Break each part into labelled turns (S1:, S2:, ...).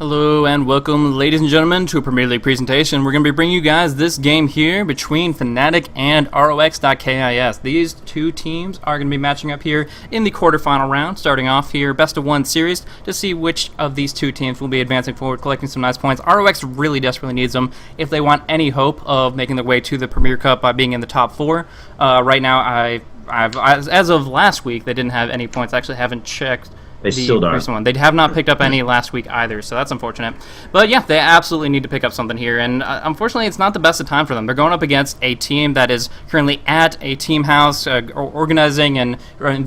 S1: Hello and welcome, ladies and gentlemen, to a Premier League presentation. We're going to be bringing you guys this game here between Fnatic and RoX.KIS. These two teams are going to be matching up here in the quarterfinal round, starting off here best of one series to see which of these two teams will be advancing forward, collecting some nice points. RoX really desperately needs them if they want any hope of making their way to the Premier Cup by being in the top four. Right now, as of last week, they didn't have any points. I actually haven't checked.
S2: They still don't.
S1: One. They have not picked up any last week either, so that's unfortunate. But yeah, they absolutely need to pick up something here, and unfortunately, it's not the best of time for them. They're going up against a team that is currently at a team house, organizing and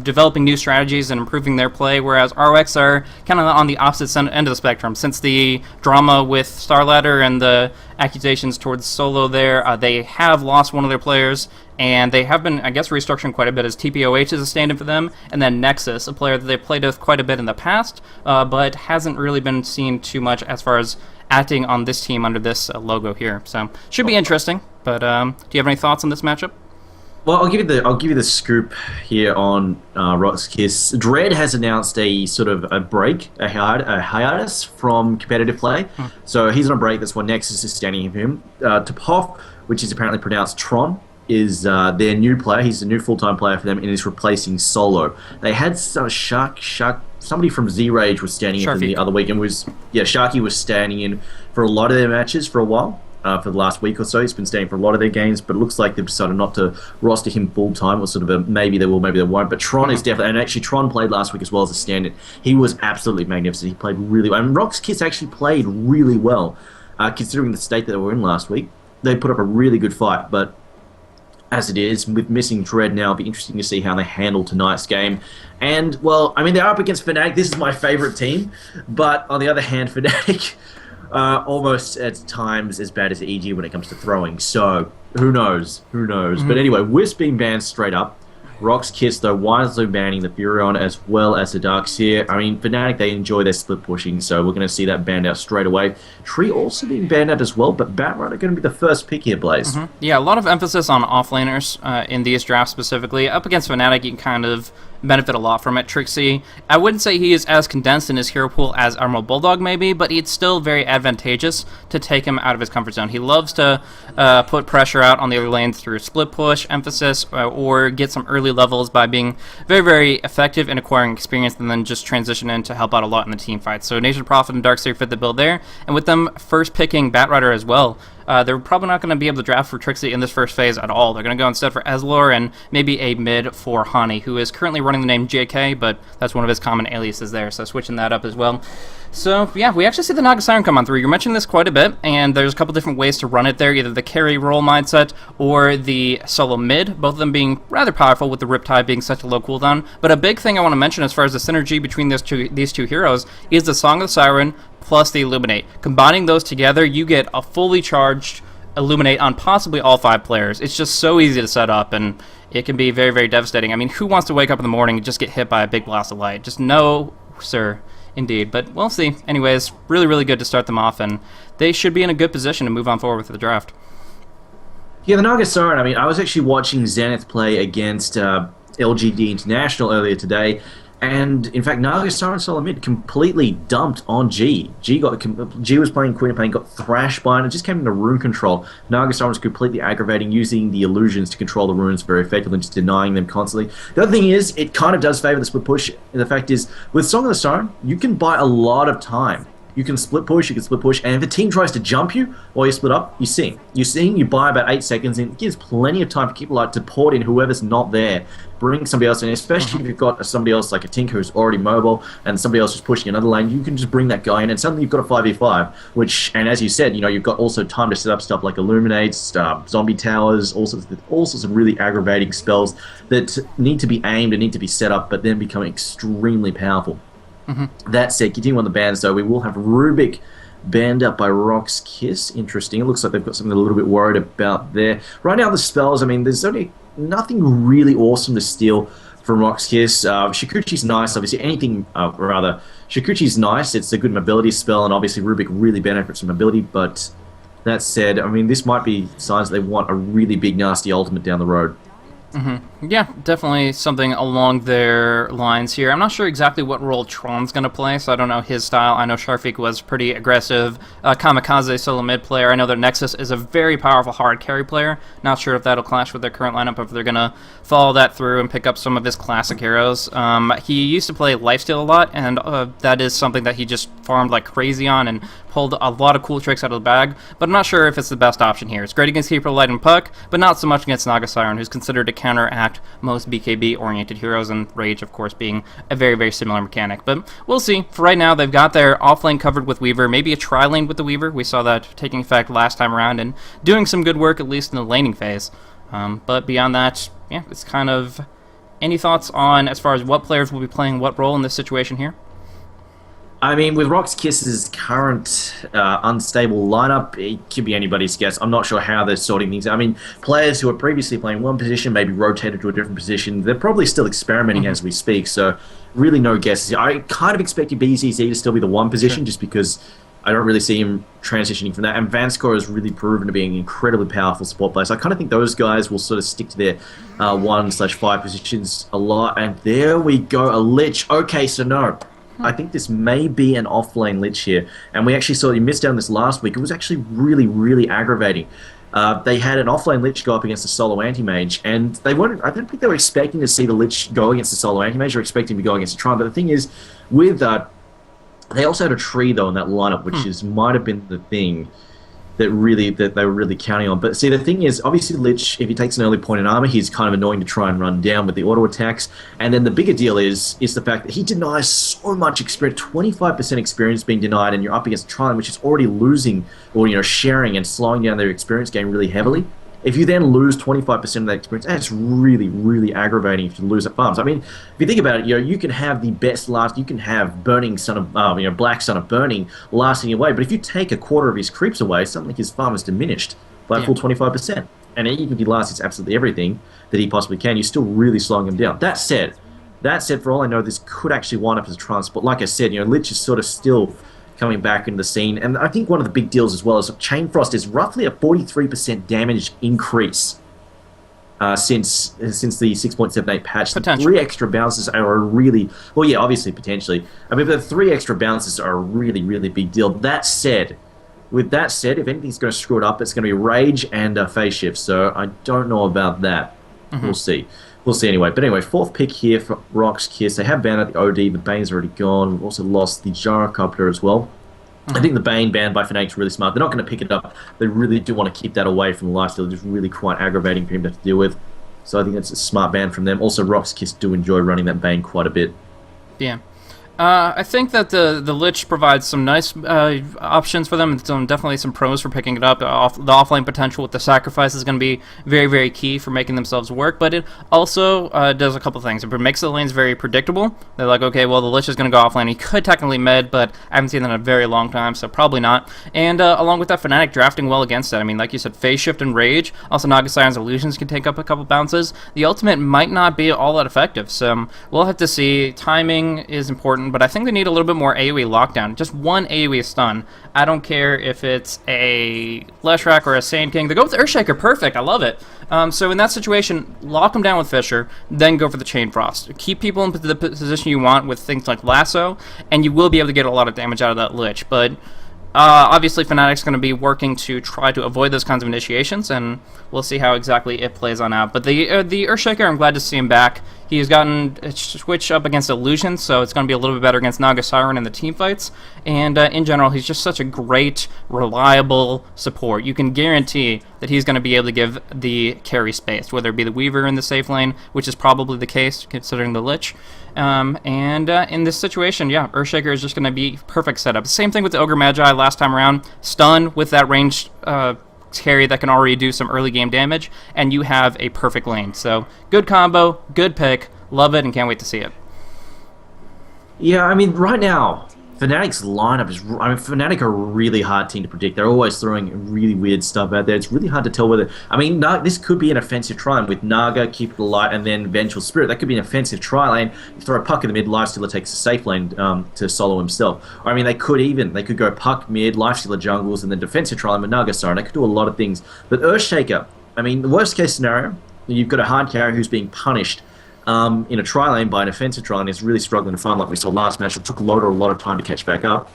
S1: developing new strategies and improving their play, whereas RoX are kind of on the opposite end of the spectrum. Since the drama with Starladder and the accusations towards Solo there, they have lost one of their players, and they have been, I guess, restructuring quite a bit as TPOH is a stand-in for them, and then Nexus, a player that they've played with quite a bit in the past, but hasn't really been seen too much as far as acting on this team under this logo here. So, should be interesting, but do you have any thoughts on this matchup?
S2: Well, I'll give you the scoop here on RoX.KIS. Dread has announced a sort of a break, a hiatus from competitive play. So he's on a break. That's what Nexus is standing in for him. Topov, which is apparently pronounced Tron, is their new player. He's a new full-time player for them, and is replacing Solo. They had somebody from Z-Rage was standing in for them the other week, and Sharky was standing in for a lot of their matches for a while. For the last week or so, he's been staying for a lot of their games, but it looks like they've decided not to roster him full time, or sort of a maybe they will, maybe they won't. But Tron is definitely, and actually Tron played last week as well as a stand-in. He was absolutely magnificent. He played really well, and RoX.KIS actually played really well, considering the state that they were in last week. They put up a really good fight, but as it is, with missing Dread now, it'll be interesting to see how they handle tonight's game. And, well, I mean, they're up against Fnatic. This is my favourite team, but on the other hand, Fnatic almost at times as bad as EG when it comes to throwing. So, who knows? Who knows? But anyway, Wisp being banned straight up. RoX.KIS, though, wisely banning the Furion as well as the Darkseer. I mean, Fnatic, they enjoy their split pushing, so we're going to see that banned out straight away. Tree also being banned out as well, but Batrider going to be the first pick here, Blaze.
S1: Yeah, a lot of emphasis on offlaners in these drafts specifically. Up against Fnatic, you can kind of benefit a lot from it. Trixie, I wouldn't say he is as condensed in his hero pool as Emerald Bulldog maybe, but it's still very advantageous to take him out of his comfort zone. He loves to put pressure out on the other lanes through split push emphasis, or get some early levels by being very, very effective in acquiring experience, and then just transition in to help out a lot in the team fight. So Nation Prophet and Darkseer fit the bill there, and with them first picking Batrider as well, they're probably not going to be able to draft for Trixie in this first phase at all. They're going to go instead for Ezlor and maybe a mid for Hani, who is currently running the name JK, but that's one of his common aliases there, so switching that up as well. So, yeah, we actually see the Naga Siren come on through. You're mentioning this quite a bit, and there's a couple different ways to run it there, either the carry role mindset or the solo mid, both of them being rather powerful with the Riptide being such a low cooldown. But a big thing I want to mention as far as the synergy between these two heroes is the Song of the Siren plus the Illuminate. Combining those together, you get a fully charged Illuminate on possibly all 5 players. It's just so easy to set up, and it can be very, very devastating. I mean, who wants to wake up in the morning and just get hit by a big blast of light? Just no, sir. Indeed, but we'll see. Anyways, really, really good to start them off, and they should be in a good position to move on forward with the draft.
S2: Yeah, the Naga Siren, I mean, I was actually watching Zenith play against LGD International earlier today, and in fact, Naga Siren solo mid completely dumped on G. G was playing Queen of Pain, got thrashed by, and it just came into rune control. Naga Siren was completely aggravating, using the illusions to control the runes very effectively, just denying them constantly. The other thing is, it kind of does favor the split push. And the fact is, with Song of the Siren, you can buy a lot of time. You can split push, and if a team tries to jump you while you split up, you sing. You buy about 8 seconds, and it gives plenty of time for people like to port in whoever's not there, bring somebody else in, especially if you've got somebody else like a Tink who's already mobile, and somebody else who's pushing another lane, you can just bring that guy in, and suddenly you've got a 5v5, which, and as you said, you know, you've got also time to set up stuff like Illuminates, zombie towers, all sorts of really aggravating spells that need to be aimed and need to be set up, but then become extremely powerful. That said, continuing on the bans, though, we will have Rubik banned up by RoX.KIS. Interesting. It looks like they've got something a little bit worried about there. Right now, the spells, I mean, there's only nothing really awesome to steal from RoX.KIS. Shikuchi's nice, obviously. Shikuchi's nice. It's a good mobility spell, and obviously Rubik really benefits from mobility, but that said, I mean, this might be signs they want a really big, nasty ultimate down the road.
S1: Yeah, definitely something along their lines here. I'm not sure exactly what role Tron's going to play, so I don't know his style. I know Sharfik was pretty aggressive kamikaze solo mid player. I know that Nexus is a very powerful hard carry player. Not sure if that'll clash with their current lineup, if they're going to follow that through and pick up some of his classic heroes. He used to play lifesteal a lot, and that is something that he just farmed like crazy on and pulled a lot of cool tricks out of the bag, but I'm not sure if it's the best option here. It's great against Keeper Light and Puck, but not so much against Naga Siren, who's considered to counteract most BKB-oriented heroes, and Rage, of course, being a very, very similar mechanic. But we'll see. For right now, they've got their offlane covered with Weaver, maybe a tri-lane with the Weaver. We saw that taking effect last time around and doing some good work, at least in the laning phase. But beyond that, yeah, it's kind of... Any thoughts on, as far as what players will be playing what role in this situation here?
S2: I mean, with RoX.KIS's current unstable lineup, it could be anybody's guess. I'm not sure how they're sorting things out. I mean, players who are previously playing one position, maybe rotated to a different position, they're probably still experimenting as we speak, so really no guesses. I kind of expected BZZ to still be the one position, just because I don't really see him transitioning from that. And Vanskor has really proven to be an incredibly powerful support player, so I kind of think those guys will sort of stick to their 1/5 positions a lot. And there we go, a Lich. Okay, so no. I think this may be an off-lane Lich here. And we actually saw, you missed out on this last week, it was actually really, really aggravating. They had an off-lane Lich go up against a solo anti-mage, and they weren't, I don't think they were expecting to see the Lich go against the solo anti-mage, or expecting to go against a Tron. But the thing is, with they also had a tree, though, in that lineup, which might have been the thing that they were really counting on. But see, the thing is, obviously Lich, if he takes an early point in armor, he's kind of annoying to try and run down with the auto attacks. And then the bigger deal is the fact that he denies so much experience, 25% experience being denied, and you're up against Tron, which is already losing, or sharing and slowing down their experience gain really heavily. If you then lose 25% of that experience, that's really, really aggravating if you lose at farms. I mean, if you think about it, you can have the best you can have Burning Son of, Black Son of Burning lasting away, but if you take a quarter of his creeps away, suddenly his farm is diminished by a full 25%. And even if he lasts absolutely everything that he possibly can, you're still really slowing him down. That said, for all I know, this could actually wind up as a transport. Like I said, Lich is sort of still coming back into the scene. And I think one of the big deals as well is Chain Frost is roughly a 43% damage increase since the 6.78 patch. The 3 extra bounces are a really... Well, yeah, obviously, potentially. I mean, but the 3 extra bounces are a really, really big deal. That said, if anything's going to screw it up, it's going to be Rage and Phase Shift. So I don't know about that. We'll see. We'll see anyway. But anyway, 4th pick here for RoX.KIS. They have banned out the OD. The Bane's already gone. We've also lost the Gyrocopter as well. I think the Bane banned by Fnatic is really smart. They're not going to pick it up. They really do want to keep that away from the lifesteal. It's just really quite aggravating for him to have to deal with. So I think that's a smart ban from them. Also, RoX.KIS do enjoy running that Bane quite a bit.
S1: Yeah. I think that the Lich provides some nice options for them, and definitely some pros for picking it up. The offlane potential with the sacrifice is going to be very, very key for making themselves work, but it also does a couple things. It makes the lanes very predictable. They're like, okay, well, the Lich is going to go offlane. He could technically mid, but I haven't seen that in a very long time, so probably not. And along with that, Fnatic drafting well against that. I mean, like you said, Phase Shift and Rage. Also, Naga Siren's Illusions can take up a couple bounces. The ultimate might not be all that effective, so we'll have to see. Timing is important, but I think they need a little bit more AoE lockdown. Just one AoE stun. I don't care if it's a Leshrac or a Sand King. They go with Earthshaker. Perfect. I love it. So in that situation, lock them down with Fissure, then go for the Chain Frost. Keep people in the position you want with things like Lasso, and you will be able to get a lot of damage out of that Lich. But obviously, Fnatic's going to be working to try to avoid those kinds of initiations, and we'll see how exactly it plays on out. But the Earthshaker, I'm glad to see him back. He has gotten a switch up against Illusions, so it's going to be a little bit better against Naga Siren in the team fights. And in general, he's just such a great, reliable support. You can guarantee that he's going to be able to give the carry space, whether it be the Weaver in the safe lane, which is probably the case considering the Lich. In this situation, yeah, Earthshaker is just going to be perfect setup. Same thing with the Ogre Magi last time around. Stun with that ranged carry that can already do some early game damage, and you have a perfect lane. So, good combo, good pick, love it, and can't wait to see it.
S2: Yeah, I mean, right now, Fnatic's lineup is... I mean, Fnatic are a really hard team to predict. They're always throwing really weird stuff out there. It's really hard to tell whether... I mean, this could be an offensive try with Naga, Keep the Light, and then Vengeful Spirit. That could be an offensive try lane. You throw a Puck in the mid, Lifestealer takes a safe lane to solo himself. Or, I mean, they could go Puck mid, Lifestealer jungles, and then defensive try lane with Naga Siren. They could do a lot of things. But Earthshaker, I mean, the worst case scenario, you've got a hard carry who's being punished in a tri-lane by an offensive tri-lane is really struggling to find, like we saw last match. It took Loader a lot of time to catch back up.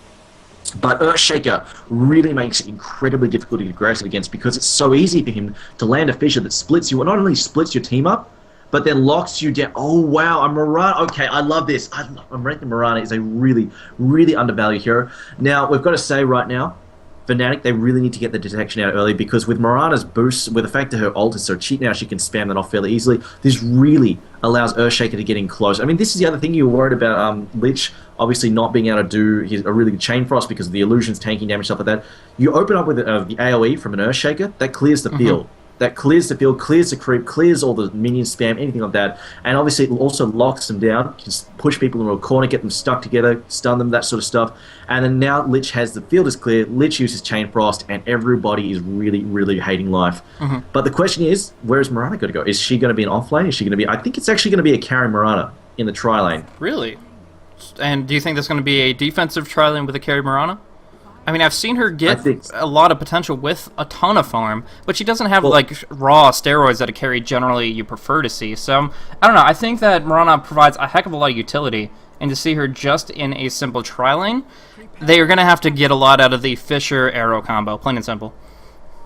S2: But Earthshaker really makes it incredibly difficult to get aggressive against because it's so easy for him to land a fissure that splits you, and not only splits your team up, but then locks you down. Oh, wow, a Mirana. Okay, I love this. I'm ranking Mirana is a really, really undervalued hero. Now, we've got to say right now, Fnatic, they really need to get the detection out early because with Mirana's boost, with the fact that her ult is so cheap now, she can spam that off fairly easily. This really allows Earthshaker to get in close. I mean, this is the other thing you were worried about, Lich obviously not being able to do a really good Chain Frost because of the illusions, tanking damage, stuff like that. You open up with the AoE from an Earthshaker, that clears the field. That clears the field, clears the creep, clears all the minion spam, anything like that. And obviously it also locks them down, can push people into a corner, get them stuck together, stun them, that sort of stuff. And then now Lich has the field is clear, Lich uses Chain Frost, and everybody is really, really hating life. But the question is, where is Mirana going to go? Is she going to be an offlane? Is she going to be... I think it's actually going to be a carry Mirana in the tri-lane.
S1: Really? And do you think there's going to be a defensive tri-lane with a carry Mirana? I mean, I've seen her get a lot of potential with a ton of farm, but she doesn't have, like, raw steroids that a carry generally you prefer to see. So, I don't know. I think that Mirana provides a heck of a lot of utility, and to see her just in a simple tri-lane, they are going to have to get a lot out of the Fisher Arrow combo, plain and simple.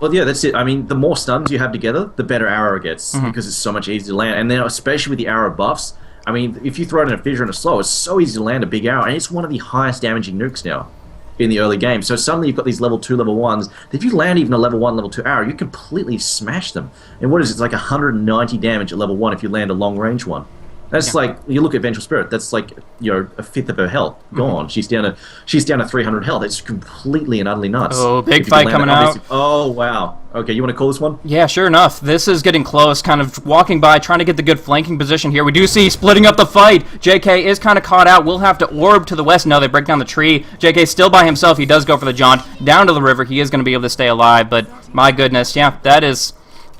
S2: Well, yeah, that's it. I mean, the more stuns you have together, the better Arrow gets, because it's so much easier to land. And then, especially with the Arrow buffs, I mean, if you throw it in a Fissure and a Slow, it's so easy to land a big Arrow, and it's one of the highest damaging nukes now in the early game. So suddenly you've got these level 2, level 1s. If you land even a level 1, level 2 arrow, you completely smash them. And what is it? It's like 190 damage at level 1 if you land a long range one. That's like, you look at Vengeful Spirit, that's like, you know, a fifth of her health gone. She's down to 300 health. It's completely and utterly nuts.
S1: Oh, big fight coming out.
S2: Oh, wow. Okay, you want to call this one?
S1: Yeah, sure enough. This is getting close, kind of walking by, trying to get the good flanking position here. We do see splitting up the fight. JK is kind of caught out. We'll have to orb to the west. No, they break down the tree. JK still by himself. He does go for the jaunt down to the river. He is going to be able to stay alive, but my goodness, yeah, that is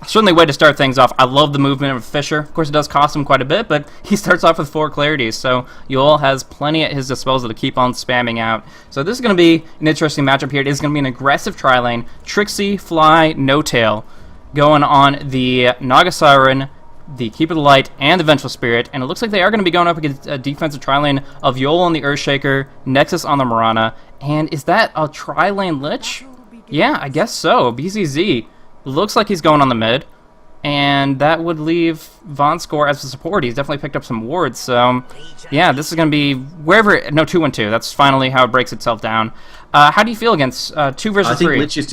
S1: certainly a way to start things off. I love the movement of Fisher. Of course, it does cost him quite a bit, but he starts off with 4 clarities, so Yul has plenty at his disposal to keep on spamming out. So this is going to be an interesting matchup here. It is going to be an aggressive tri-lane. Trixie, Fly, No Tail going on the Naga Siren, the Keeper of the Light, and the Vengeful Spirit, and it looks like they are going to be going up against a defensive tri-lane of Yul on the Earthshaker, Nexus on the Mirana, and is that a tri-lane Lich? Yeah, I guess so. BZZ looks like he's going on the mid, and that would leave Vonscore as a support. He's definitely picked up some wards, so yeah, this is going to be wherever... No, 2-1-2. That's finally how it breaks itself down. How do you feel against 2 versus 3?
S2: I think Lich is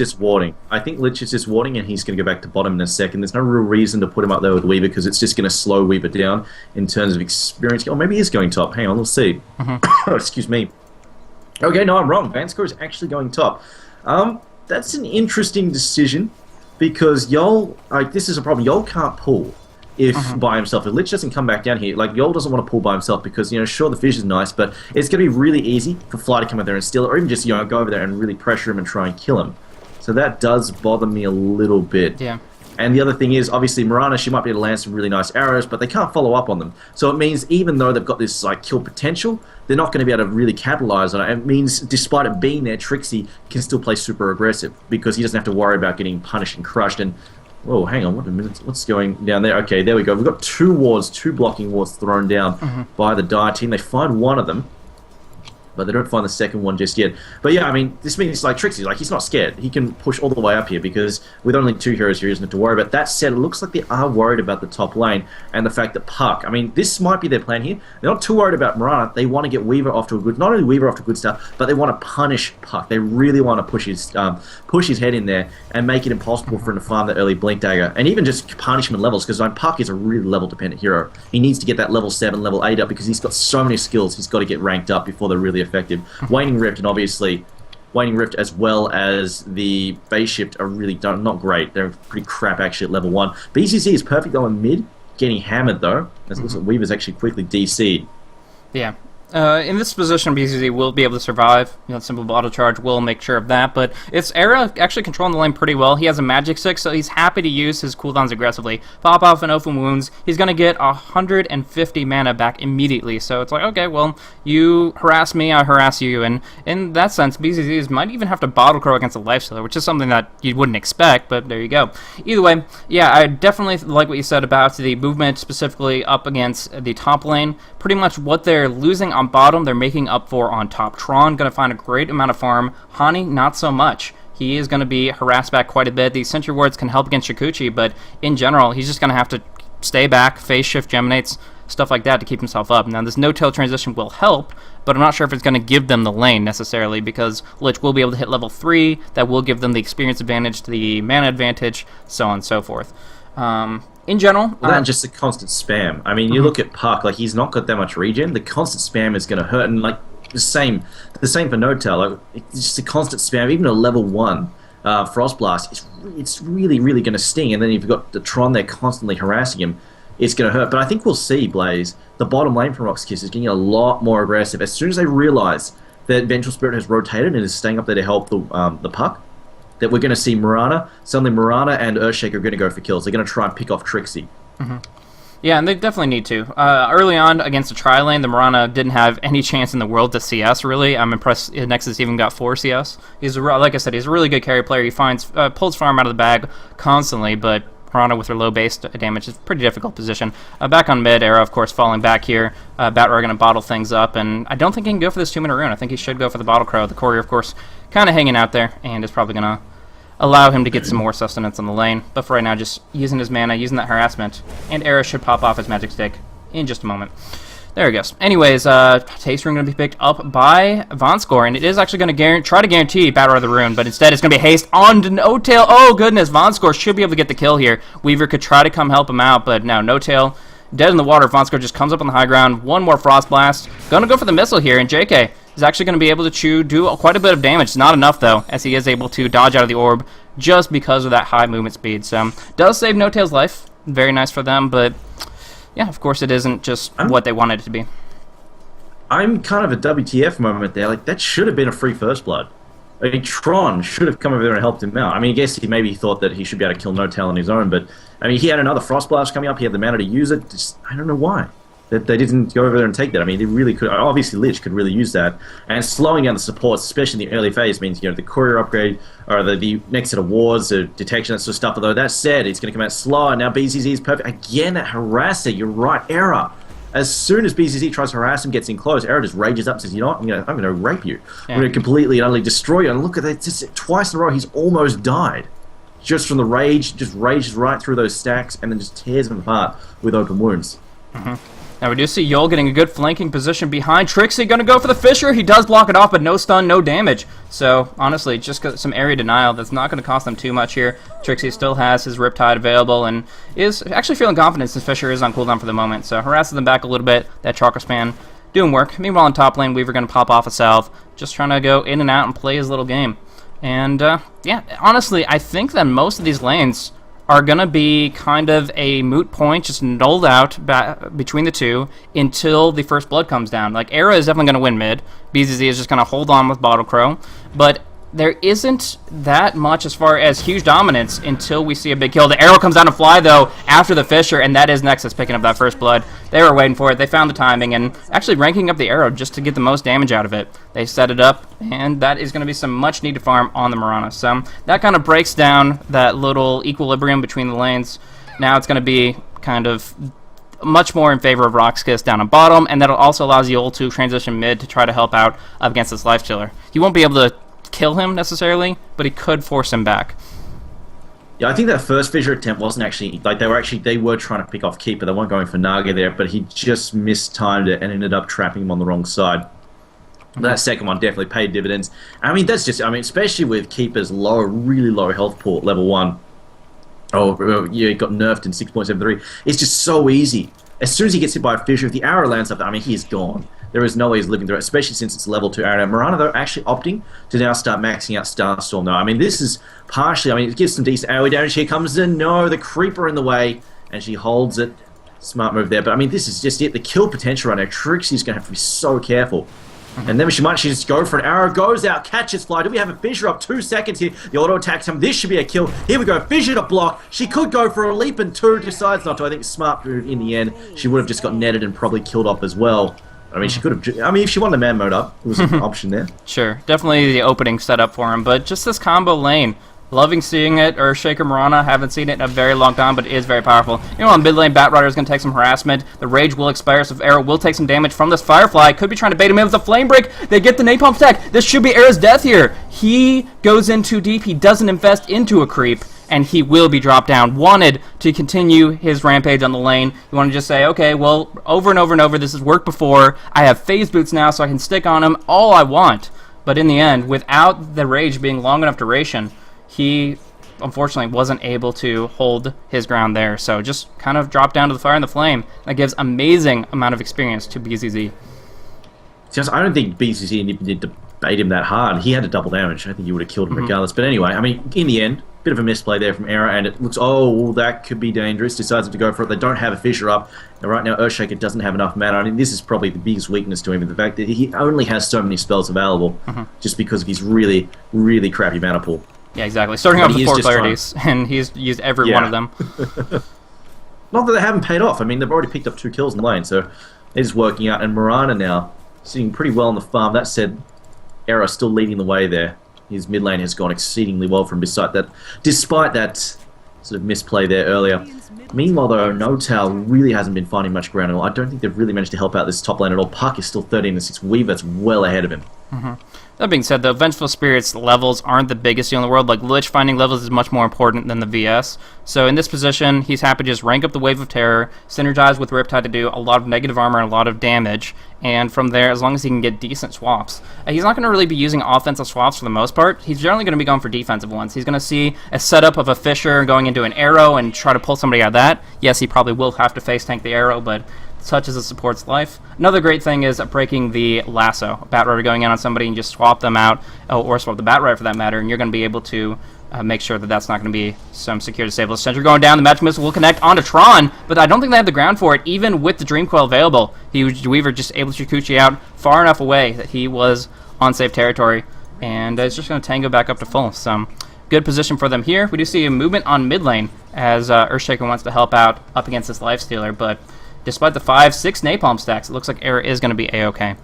S2: just warding. And he's going to go back to bottom in a second. There's no real reason to put him up there with Weaver, because it's just going to slow Weaver down in terms of experience. Oh, maybe he is going top. Hang on, let's see. Excuse me. Okay, no, I'm wrong. Vonscore is actually going top. That's an interesting decision, because Yol, like, this is a problem. Yol can't pull if by himself. If Lich doesn't come back down here, like, Yol doesn't want to pull by himself because, you know, sure, the fish is nice, but it's going to be really easy for Fly to come in there and steal it, or even just, you know, go over there and really pressure him and try and kill him. So that does bother me a little bit.
S1: Yeah.
S2: And the other thing is, obviously, Mirana, she might be able to land some really nice arrows, but they can't follow up on them. So it means even though they've got this, like, kill potential, they're not going to be able to really capitalize on it. It means, despite it being there, Trixie can still play super aggressive, because he doesn't have to worry about getting punished and crushed. And, oh, hang on, what a minute, what's going down there? Okay, there we go. We've got 2 wards, 2 blocking wards thrown down by the Dire team. They find one of them, but they don't find the second one just yet. But yeah, I mean, this means, like, Trixie, like, he's not scared. He can push all the way up here, because with only 2 heroes here, he doesn't have to worry about. That said, it looks like they are worried about the top lane, and the fact that Puck, I mean, this might be their plan here. They're not too worried about Mirana. They want to get Weaver off to a good, not only Weaver off to a good start, but they want to punish Puck. They really want to push his head in there and make it impossible for him to farm that early Blink Dagger, and even just punishment levels, because Puck is a really level-dependent hero. He needs to get that level 7, level 8 up, because he's got so many skills he's got to get ranked up before they're really effective. Waning Rift, and obviously Waning Rift as well as the Base Shift are really not great. They're pretty crap actually at level 1. BCC is perfect though in mid, getting hammered though. As it looks like Weaver's actually quickly DC'd.
S1: Yeah. In this position, BZZ will be able to survive. Simple auto charge will make sure of that. But it's Era actually controlling the lane pretty well. He has a magic stick, so he's happy to use his cooldowns aggressively. Pop off and open wounds. He's going to get 150 mana back immediately. So it's like, okay, well, you harass me, I harass you. And in that sense, BZZs might even have to bottle crow against a lifestealer, which is something that you wouldn't expect, but there you go. Either way, yeah, I definitely like what you said about the movement specifically up against the top lane. Pretty much what they're losing on bottom, they're making up for on top. Tron going to find a great amount of farm. Hani, not so much. He is going to be harassed back quite a bit. These sentry wards can help against Shukuchi, but in general, he's just going to have to stay back, phase shift Geminates, stuff like that to keep himself up. Now, this no-tail transition will help, but I'm not sure if it's going to give them the lane necessarily, because Lich will be able to hit level 3. That will give them the experience advantage, the mana advantage, so on and so forth. In general,
S2: well, that and just the constant spam. I mean, you look at Puck, like he's not got that much regen. The constant spam is going to hurt, and like the same for No-Tail. Like, it's just a constant spam. Even a level 1 Frost Blast, it's really going to sting. And then if you've got the Tron there constantly harassing him, it's going to hurt. But I think we'll see, Blaze, the bottom lane from RoX.KIS is getting a lot more aggressive as soon as they realize that Vengeful Spirit has rotated and is staying up there to help the Puck. That we're going to see Mirana. Suddenly Mirana and Earthshaker are going to go for kills. They're going to try and pick off Trixie.
S1: Yeah, and they definitely need to. Early on against the tri-lane, the Mirana didn't have any chance in the world to CS, really. I'm impressed Nexus even got 4 CS. Like I said, he's a really good carry player. He pulls farm out of the bag constantly, but Mirana with her low base damage is a pretty difficult position. Back on mid, Era, of course, falling back here. Batroar going to bottle things up, and I don't think he can go for this 2-minute rune. I think he should go for the Bottle Crow. The Courier, of course, kind of hanging out there, and is probably going to allow him to get some more sustenance on the lane. But for right now, just using his mana, using that harassment, and Era should pop off his magic stick in just a moment. There he goes. Anyways, Taste Rune going to be picked up by Vonskor, and it is actually going to try to guarantee Batroar the rune, but instead it's going to be haste on to No-Tail. Oh, goodness, Vonskor should be able to get the kill here. Weaver could try to come help him out, but now No-Tail dead in the water. Vonskor just comes up on the high ground. One more Frost Blast. Going to go for the missile here, and JK is actually going to be able to do quite a bit of damage. Not enough, though, as he is able to dodge out of the orb just because of that high movement speed. So, does save No-Tail's life. Very nice for them, but yeah, of course it isn't just what they wanted it to be.
S2: I'm kind of a WTF moment there. Like, that should have been a free First Blood. I mean, Tron should have come over there and helped him out. I mean, I guess he maybe thought that he should be able to kill No-Tail on his own, but I mean, he had another Frost Blast coming up. He had the mana to use it. Just, I don't know why. That they didn't go over there and take that. I mean, they really could. Obviously, Lich could really use that. And slowing down the supports, especially in the early phase, means the Courier upgrade or the next set of wards, the detection, that sort of stuff. Although that said, it's going to come out slower. Now BZZ is perfect. Again, that harasser. You're right, Era. As soon as BZZ tries to harass him, gets in close, Era just rages up and says, you know what, I'm going to rape you. Yeah. I'm going to completely and utterly destroy you. And look at that, just twice in a row, he's almost died. Just from the rage, just rages right through those stacks and then just tears them apart with open wounds.
S1: Now we do see Yol getting a good flanking position behind. Trixie going to go for the Fisher. He does block it off, but no stun, no damage. So, honestly, just got some area denial. That's not going to cost them too much here. Trixie still has his Riptide available and is actually feeling confident since Fisher is on cooldown for the moment. So, harasses them back a little bit. That Chakra Span doing work. Meanwhile, in top lane, Weaver going to pop off a Salve. Just trying to go in and out and play his little game. And, yeah, honestly, I think that most of these lanes are going to be kind of a moot point, just nulled out between the two until the first blood comes down. Like, Era is definitely going to win mid. BZZ is just going to hold on with Bottle Crow. But there isn't that much as far as huge dominance until we see a big kill. The arrow comes down to fly, though, after the Fisher, and that is Nexus picking up that first blood. They were waiting for it. They found the timing, and actually ranking up the arrow just to get the most damage out of it. They set it up, and that is going to be some much-needed farm on the Mirana. So that kind of breaks down that little equilibrium between the lanes. Now it's going to be kind of much more in favor of RoX.KIS down on bottom, and that also allows Yol to transition mid to try to help out against this Life Stealer. He won't be able to kill him necessarily, but he could force him back.
S2: Yeah, I think that first Fissure attempt wasn't actually, like, they were trying to pick off Keeper. They weren't going for Naga there, but he just mistimed it and ended up trapping him on the wrong side. That second one definitely paid dividends. I mean, that's just, I mean, especially with Keeper's low, really low health pool, level 1. Oh, yeah, he got nerfed in 6.73. It's just so easy. As soon as he gets hit by a Fissure, if the arrow lands up there, I mean, he's gone. There is no way he's living through it, especially since it's level 2 arrow. Mirana, though, actually opting to now start maxing out Starstorm. Now, I mean, this is partially, I mean, it gives some decent AoE damage. Here comes the Creeper in the way, and she holds it. Smart move there. But, I mean, this is just it. The kill potential right now. Trixie's going to have to be so careful. And then she might just go for an arrow, goes out, catches Fly. Do we have a Fissure up 2 seconds here? The auto attacks him. This should be a kill. Here we go. Fissure to block. She could go for a leap and 2, decides not to. I think smart move in the end. She would have just got netted and probably killed off as well. I mean, she could have... I mean, if she wanted a man mode up, it was an option there.
S1: Sure. Definitely the opening setup for him. But just this combo lane... Loving seeing it, Earthshaker Mirana. Haven't seen it in a very long time, but it is very powerful. You know, on mid lane, Batrider is going to take some harassment. The Rage will expire, so Arrow will take some damage from this Firefly. Could be trying to bait him in with a Flame Break. They get the Napalm stack. This should be Arrow's death here. He goes in too deep. He doesn't invest into a creep, and he will be dropped down. Wanted to continue his rampage on the lane. You want to just say, okay, well, over and over and over, this has worked before. I have Phase Boots now, so I can stick on him all I want. But in the end, without the Rage being long enough duration, he unfortunately wasn't able to hold his ground there, so just kind of dropped down to the fire and the flame. That gives amazing amount of experience to BZZ.
S2: Just, I don't think BZZ did bait him that hard. He had a double damage. I think he would have killed him regardless. But anyway, I mean, in the end, bit of a misplay there from Era, and it looks, oh, that could be dangerous. Decides to go for it. They don't have a Fissure up. And right now, Earthshaker doesn't have enough mana. I mean, this is probably the biggest weakness to him, the fact that he only has so many spells available just because of his really, really crappy mana pool.
S1: Yeah, exactly. Starting off with 4 clarities, and he's used every one of them.
S2: Not that they haven't paid off. I mean, they've already picked up 2 kills in the lane, so they're just working out. And Mirana now sitting pretty well on the farm. That said, Era still leading the way there. His mid lane has gone exceedingly well from despite that sort of misplay there earlier. Meanwhile, though, Notal really hasn't been finding much ground at all. I don't think they've really managed to help out this top lane at all. Puck is still 13-6. Weaver's well ahead of him.
S1: That being said, though, Vengeful Spirit's levels aren't the biggest deal in the world. Like, Lich finding levels is much more important than the VS. So in this position, he's happy to just rank up the Wave of Terror, synergize with Riptide to do a lot of negative armor and a lot of damage, and from there, as long as he can get decent swaps. He's not going to really be using offensive swaps for the most part. He's generally going to be going for defensive ones. He's going to see a setup of a Fissure going into an Arrow and try to pull somebody out of that. Yes, he probably will have to face tank the Arrow, but such as it supports life. Another great thing is breaking the lasso. Batrider going in on somebody and just swap them out, or swap the Batrider for that matter, and you're going to be able to make sure that that's not going to be some secure disable. Sentry going down, the Magic Missile will connect onto Tron, but I don't think they have the ground for it, even with the Dream Coil available. Weaver just able to Shukuchi out far enough away that he was on safe territory, and it's just going to tango back up to full. So, good position for them here. We do see a movement on mid lane as Earthshaker wants to help out up against this Lifestealer, but despite the 5-6 Napalm stacks, it looks like Era is going to be A-okay.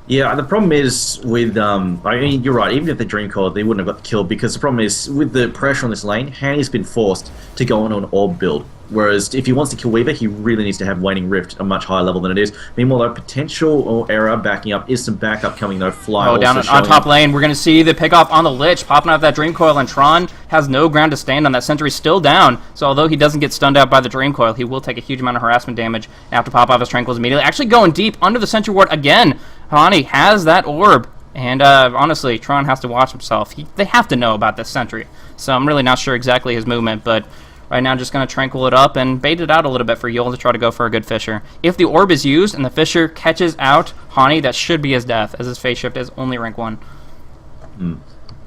S2: Yeah, the problem is with, I mean, you're right, even if they Dream Coil, they wouldn't have got the kill, because the problem is, with the pressure on this lane, Hanny's been forced to go on an Orb build. Whereas, if he wants to kill Weaver, he really needs to have Waning Rift a much higher level than it is. Meanwhile, though, potential or Era backing up is some backup coming, though. Fly
S1: down on top lane, we're going to see the pick off on the Lich, popping out that Dream Coil, and Tron has no ground to stand on. That Sentry still down, so although he doesn't get stunned out by the Dream Coil, he will take a huge amount of harassment damage and have to pop off his Tranquils immediately. Actually going deep under the Sentry Ward again. Hani has that orb, and honestly, Tron has to watch himself. They have to know about this Sentry, so I'm really not sure exactly his movement, but right now just going to Tranquil it up and bait it out a little bit for Yul to try to go for a good Fissure. If the orb is used and the Fissure catches out Hani, that should be his death, as his phase shift is only rank 1.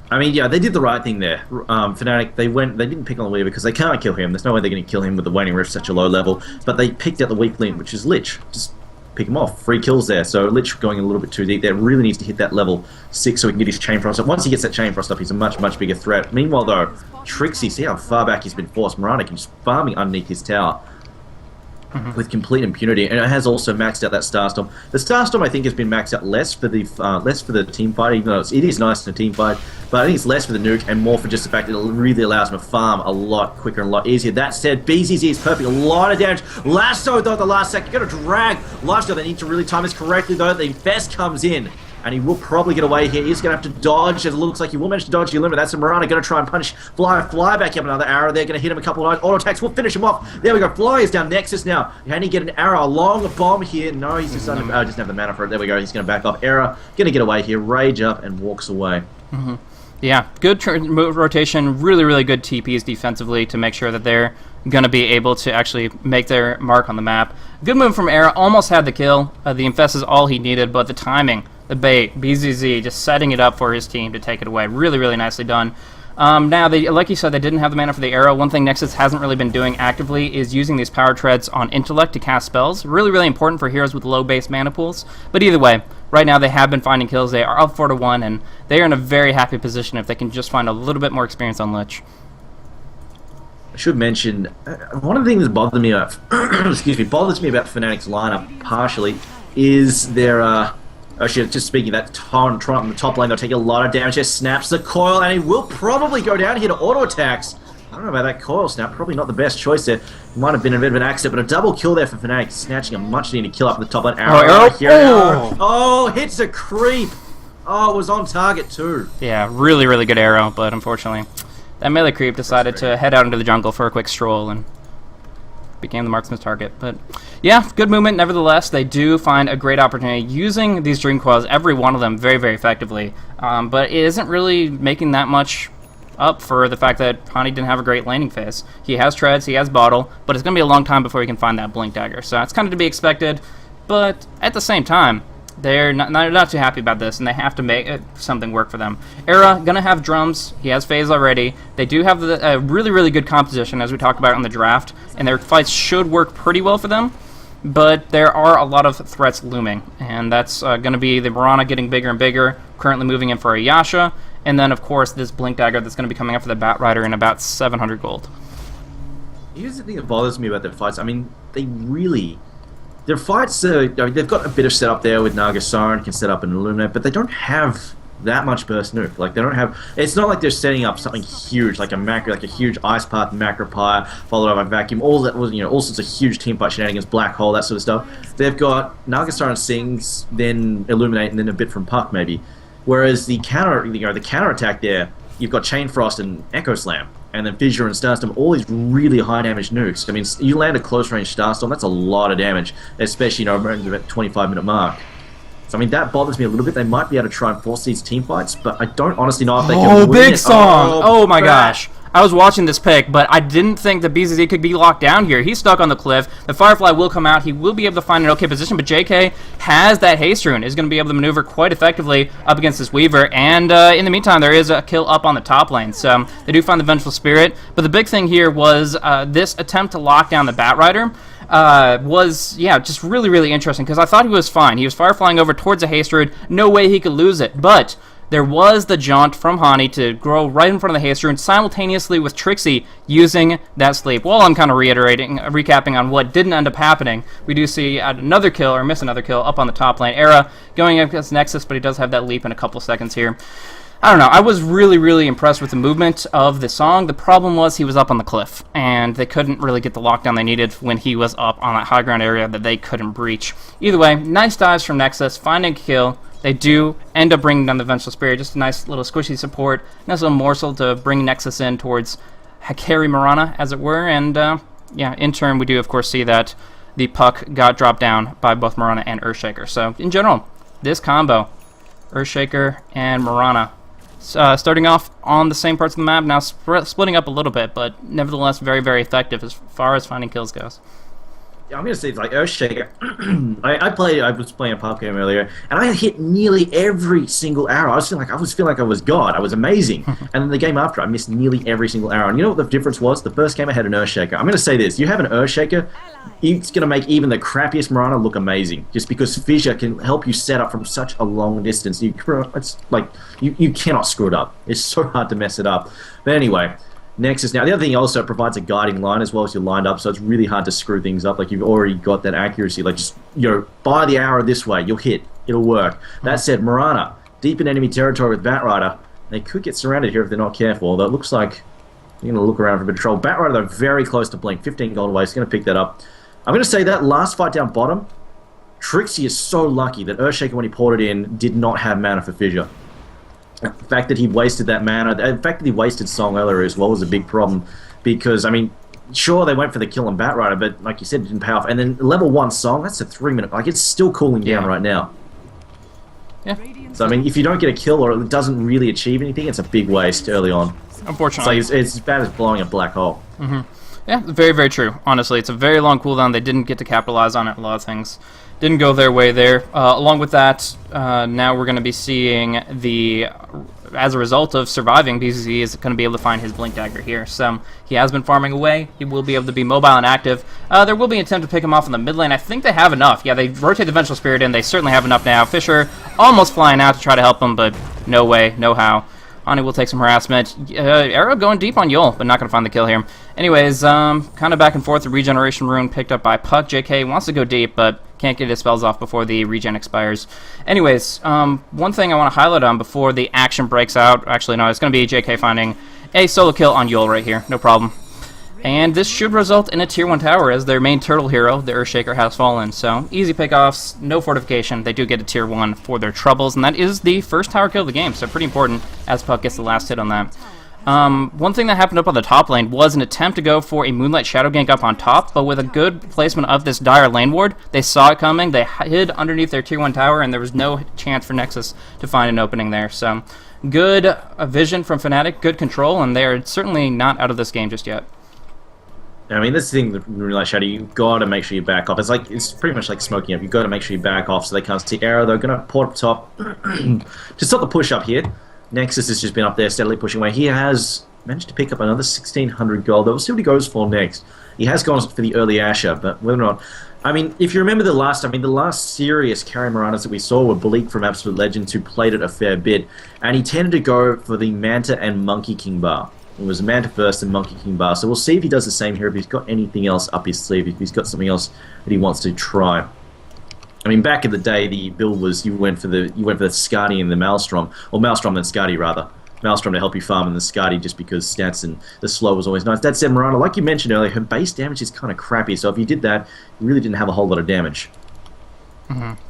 S2: I mean, yeah, they did the right thing there. Fnatic, they didn't pick on the Weaver because they can't kill him. There's no way they're going to kill him with the Waning Rift such a low level, but they picked out the weak link, which is Lich. Just pick him off. 3 kills there. So Lich going a little bit too deep there. Really needs to hit that level 6 so he can get his Chain Frost up. Once he gets that Chain Frost up, he's a much, much bigger threat. Meanwhile, though, Trixie, see how far back he's been forced. Mirana can just farming underneath his tower with complete impunity, and it has also maxed out that Starstorm. The Starstorm, I think, has been maxed out less for the team fight, even though it is nice in a team fight, but I think it's less for the nuke and more for just the fact that it really allows him to farm a lot quicker and a lot easier. That said, BZZ is perfect. A lot of damage. Lasso, though, at the last second. You've got to drag Lifesteal. They need to really time this correctly, though. The Infest comes in, and he will probably get away here. He's going to have to dodge. It looks like he will manage to dodge the limit. That's a Mirana going to try and punish Fly. Fly back up another arrow. They're going to hit him a couple of times. Auto attacks will finish him off. There we go. Fly is down Nexus now. Can he get an arrow along the bomb here? No, he's just doesn't have the mana for it. There we go. He's going to back off. Era going to get away here. Rage up and walks away.
S1: Yeah, good rotation. Really, really good TPs defensively to make sure that they're going to be able to actually make their mark on the map. Good move from Era. Almost had the kill. The Infest is all he needed, but the timing, the bait, BZZ just setting it up for his team to take it away. Really, really nicely done. Now, like you said, they didn't have the mana for the arrow. One thing Nexus hasn't really been doing actively is using these power treads on intellect to cast spells. Really, really important for heroes with low base mana pools. But either way, right now they have been finding kills. They are up 4-1, and they are in a very happy position if they can just find a little bit more experience on Lich.
S2: I should mention, one of the things that bothers me about bothers me about Fnatic's lineup partially is their actually, just speaking of that, Taunt on the top lane, they'll take a lot of damage. Just snaps the coil, and he will probably go down here to auto attacks. I don't know about that coil snap. Probably not the best choice there. Might have been a bit of an accident, but a double kill there for Fnatic, snatching a much-needed kill up at the top lane. Arrow. Oh, hits a creep. Oh, it was on target too.
S1: Yeah, really, really good arrow, but unfortunately, that melee creep decided to head out into the jungle for a quick stroll and became the marksman's target. But yeah, good movement nevertheless. They do find a great opportunity using these dream coils, every one of them, very, very effectively. But it isn't really making that much up for the fact that Hani didn't have a great laning phase. He has treads, he has bottle, but it's going to be a long time before he can find that blink dagger. So it's kind of to be expected, but at the same time, they're not too happy about this, and they have to make something work for them. Era, gonna have drums. He has phase already. They do have a really, really good composition, as we talked about in the draft, and their fights should work pretty well for them, but there are a lot of threats looming, and that's going to be the Mirana getting bigger and bigger, currently moving in for a Yasha, and then, of course, this Blink Dagger that's going to be coming up for the Bat Rider in about 700 gold.
S2: Here's the thing that bothers me about their fights. I mean, their fights, they've got a bit of setup there with Naga Siren, can set up and illuminate, but they don't have that much burst nuke. Like, they don't have, it's not like they're setting up something huge, like a macro, like a huge Ice Path macro pyre, followed by Vacuum, all that was, all sorts of huge team fight shenanigans, Black Hole, that sort of stuff. They've got Naga Siren Sings, then Illuminate, and then a bit from Puck, maybe. Whereas the counter attack there, you've got Chain Frost and Echo Slam, and then Fissure and Starstorm, all these really high damage nukes. I mean, you land a close range Starstorm, that's a lot of damage, especially, around the 25-minute mark. So, I mean, that bothers me a little bit. They might be able to try and force these team fights, but I don't honestly know if they can win
S1: big
S2: it.
S1: song! Oh my gosh. I was watching this pick, but I didn't think that BZZ could be locked down here. He's stuck on the cliff. The Firefly will come out. He will be able to find an okay position, but JK has that haste rune, is going to be able to maneuver quite effectively up against this Weaver, and in the meantime, there is a kill up on the top lane, so they do find the Vengeful Spirit, but the big thing here was this attempt to lock down the Bat Rider. Was, just really, really interesting, because I thought he was fine. He was fireflying over towards a haste rune. No way he could lose it, but there was the jaunt from Hani to grow right in front of the haste rune simultaneously with Trixie using that sleep. While I'm kind of recapping on what didn't end up happening, we do see another kill, or miss another kill, up on the top lane. Era going up against Nexus, but he does have that leap in a couple seconds here. I don't know, I was really, really impressed with the movement of the song. The problem was he was up on the cliff, and they couldn't really get the lockdown they needed when he was up on that high ground area that they couldn't breach. Either way, nice dives from Nexus, finding a kill. They do end up bringing down the Vengeful Spirit, just a nice little squishy support, nice little morsel to bring Nexus in towards carry Mirana, as it were, and in turn we do of course see that the Puck got dropped down by both Mirana and Earthshaker. So in general, this combo, Earthshaker and Mirana, starting off on the same parts of the map, now splitting up a little bit, but nevertheless very, very effective as far as finding kills goes.
S2: Yeah, I'm going to say, like, Earthshaker, I was playing a pub game earlier, and I hit nearly every single arrow. I was feeling like I was God. I was amazing. And then the game after, I missed nearly every single arrow. And you know what the difference was? The first game I had an Earthshaker. I'm going to say this. You have an Earthshaker, it's going to make even the crappiest Mirana look amazing, just because Fissure can help you set up from such a long distance. You cannot screw it up. It's so hard to mess it up. But anyway, Nexus. Now, the other thing also provides a guiding line as well as you're lined up, so it's really hard to screw things up. Like, you've already got that accuracy. Like, just, fire the arrow this way, you'll hit. It'll work. That said, Mirana, deep in enemy territory with Bat Rider, they could get surrounded here if they're not careful, although it looks like you're going to look around for a bit of trouble. Bat Rider, though, very close to Blink. 15 gold away, he's going to pick that up. I'm going to say that last fight down bottom, Trixie is so lucky that Earthshaker, when he poured it in, did not have mana for Fissure. The fact that he wasted that mana, the fact that he wasted Song earlier as well was a big problem, because, I mean, sure, they went for the kill on Bat Rider, but like you said, it didn't pay off. And then level 1 Song, that's a 3-minute, like, it's still cooling down right now.
S1: Yeah.
S2: So, I mean, if you don't get a kill or it doesn't really achieve anything, it's a big waste early on.
S1: Unfortunately.
S2: It's as bad as blowing a black hole.
S1: Mm-hmm. Yeah, very, very true. Honestly, it's a very long cooldown. They didn't get to capitalize on it. A lot of things didn't go their way there. Along with that, now we're going to be seeing as a result of surviving, BZZ is going to be able to find his Blink Dagger here. So he has been farming away. He will be able to be mobile and active. There will be an attempt to pick him off in the mid lane. I think they have enough. Yeah, they rotate the Vengeful Spirit in. They certainly have enough now. Fisher almost flying out to try to help him, but no way, no how. Ani will take some harassment. Arrow going deep on Yul, but not going to find the kill here. Anyways, kind of back and forth. The regeneration rune picked up by Puck. JK wants to go deep, but can't get his spells off before the regen expires. Anyways, one thing I want to highlight on before the action breaks out. Actually, no, it's going to be JK finding a solo kill on Yul right here. No problem. And this should result in a tier 1 tower as their main turtle hero, the Earthshaker, has fallen. So, easy pickoffs, no fortification. They do get a tier 1 for their troubles, and that is the first tower kill of the game. So, pretty important as Puck gets the last hit on that. One thing that happened up on the top lane was an attempt to go for a Moonlight Shadow gank up on top, but with a good placement of this Dire lane ward, they saw it coming, they hid underneath their tier 1 tower, and there was no chance for Nexus to find an opening there. So, good vision from Fnatic, good control, and they're certainly not out of this game just yet.
S2: I mean, this thing, the Moonlight Shadow, you've got to make sure you back off. It's pretty much like smoking up. You've got to make sure you back off so they can't see Arrow. They're going to port up top to stop the push up here. Nexus has just been up there steadily pushing away. He has managed to pick up another 1,600 gold. We'll see what he goes for next. He has gone for the early Asher, but whether or not... I mean, if you remember the last serious carry Marauders that we saw were Bleak from Absolute Legends, who played it a fair bit, and he tended to go for the Manta and Monkey King bar. It was Manta first and Monkey King bar. So we'll see if he does the same here, if he's got anything else up his sleeve, if he's got something else that he wants to try. I mean, back in the day, the build was you went for the Skadi and the Maelstrom, or Maelstrom and Skadi rather. Maelstrom to help you farm and the Skadi just because stats and the slow was always nice. That said, Miranda, like you mentioned earlier, her base damage is kind of crappy. So if you did that, you really didn't have a whole lot of damage.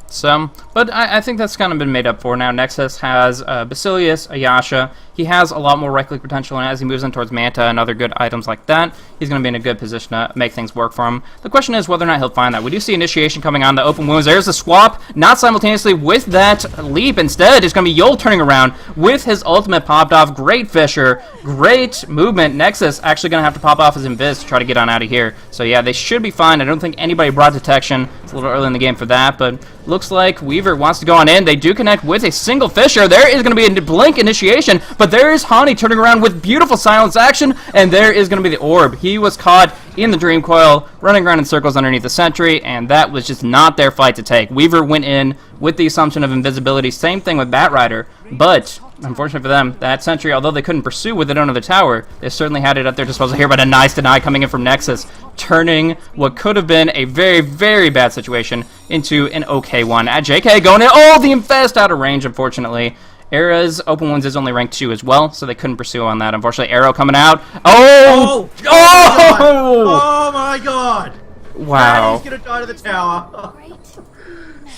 S1: So, but I think that's kind of been made up for now. Nexus has Basilius, Ayasha. He has a lot more right-click potential, and as he moves in towards Manta and other good items like that, he's going to be in a good position to make things work for him. The question is whether or not he'll find that. We do see Initiation coming on the open wounds. There's the swap, not simultaneously with that leap. Instead, it's going to be Yul turning around with his ultimate popped off. Great Fisher, great movement. Nexus actually going to have to pop off his invis to try to get on out of here. So yeah, they should be fine. I don't think anybody brought detection. It's a little early in the game for that, but looks like Weaver wants to go on in. They do connect with a single Fisher. There is going to be a Blink initiation, but there is Hani turning around with beautiful silence action, and there is going to be the orb. He was caught in the Dream Coil, running around in circles underneath the sentry, and that was just not their fight to take. Weaver went in with the assumption of invisibility. Same thing with Batrider, but unfortunately for them, that sentry, although they couldn't pursue with it under the tower, they certainly had it at their disposal here, but a nice deny coming in from Nexus, turning what could have been a very, very bad situation into an okay one. At JK going in, oh, the Infest out of range, unfortunately. Era's open wounds is only rank 2 as well, so they couldn't pursue on that. Unfortunately, Arrow coming out. Oh!
S2: Oh my god!
S1: Wow.
S2: He's gonna die to the tower.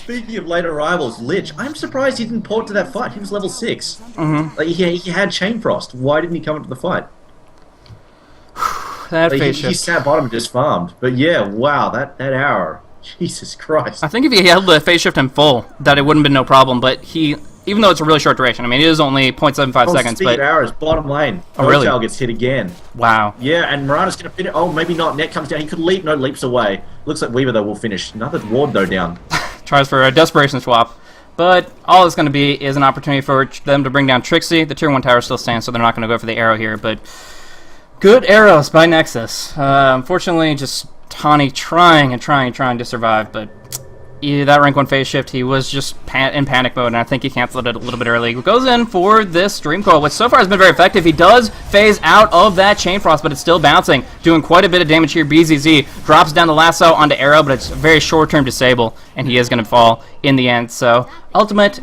S2: Speaking of late arrivals, Lich, I'm surprised he didn't port to that fight. He was level 6. Like, he had Chain Frost. Why didn't he come into the fight? He sat bottom and just farmed. But yeah, wow, that hour. Jesus Christ.
S1: I think if he held the phase shift in full, that it wouldn't have been no problem, but he... Even though it's a really short duration, I mean, it is only 0.75 seconds,
S2: speed
S1: but...
S2: hours, bottom lane.
S1: Oh, really?
S2: Hotel gets hit again.
S1: Wow.
S2: Yeah, and Mirana's going to finish... Oh, maybe not. Net comes down. He could leap. No, leaps away. Looks like Weaver, though, will finish. Another ward, though, down.
S1: Tries for a desperation swap. But all it's going to be is an opportunity for them to bring down Trixie. The tier 1 tower still stands, so they're not going to go for the arrow here, but... Good arrows by Nexus. Unfortunately, just Tawny trying to survive, but... Yeah, that rank 1 phase shift, he was just in panic mode, and I think he canceled it a little bit early. He goes in for this Dream Coil, which so far has been very effective. He does phase out of that Chain Frost, but it's still bouncing, doing quite a bit of damage here. BZZ drops down the lasso onto Arrow, but it's a very short-term disable, and he is going to fall in the end. So, ultimate,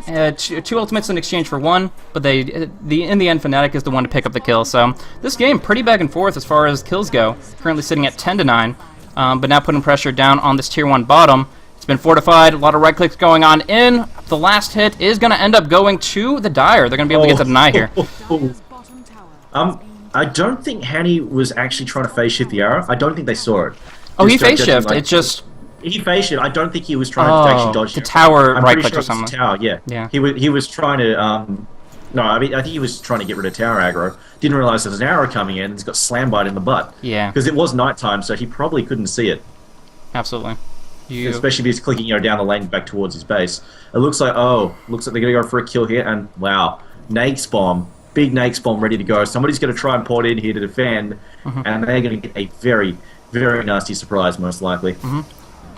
S1: two ultimates in exchange for one, but in the end, Fnatic is the one to pick up the kill. So, this game, pretty back and forth as far as kills go. Currently sitting at 10-9, but now putting pressure down on this tier 1 bottom. It's been fortified, a lot of right clicks going on in. The last hit is going to end up going to the Dire. They're going to be able to get the deny here.
S2: I don't think Hani was actually trying to phase shift the arrow. I don't think they saw it.
S1: Oh, he phase shift. Like, it just...
S2: He phase shift. I don't think he was trying to actually dodge
S1: the tower
S2: I'm
S1: right
S2: pretty
S1: click
S2: sure
S1: or something.
S2: Tower, yeah. He was trying to No, I mean, I think he was trying to get rid of tower aggro. Didn't realize there was an arrow coming in and he's got slam bite in the butt.
S1: Yeah.
S2: Because it was nighttime, so he probably couldn't see it.
S1: Absolutely.
S2: Especially if he's clicking down the lane back towards his base. It looks like, looks like they're going to go for a kill here, and wow, Nake's bomb. Big Nake's bomb ready to go. Somebody's going to try and port in here to defend, and they're going to get a very, very nasty surprise, most likely.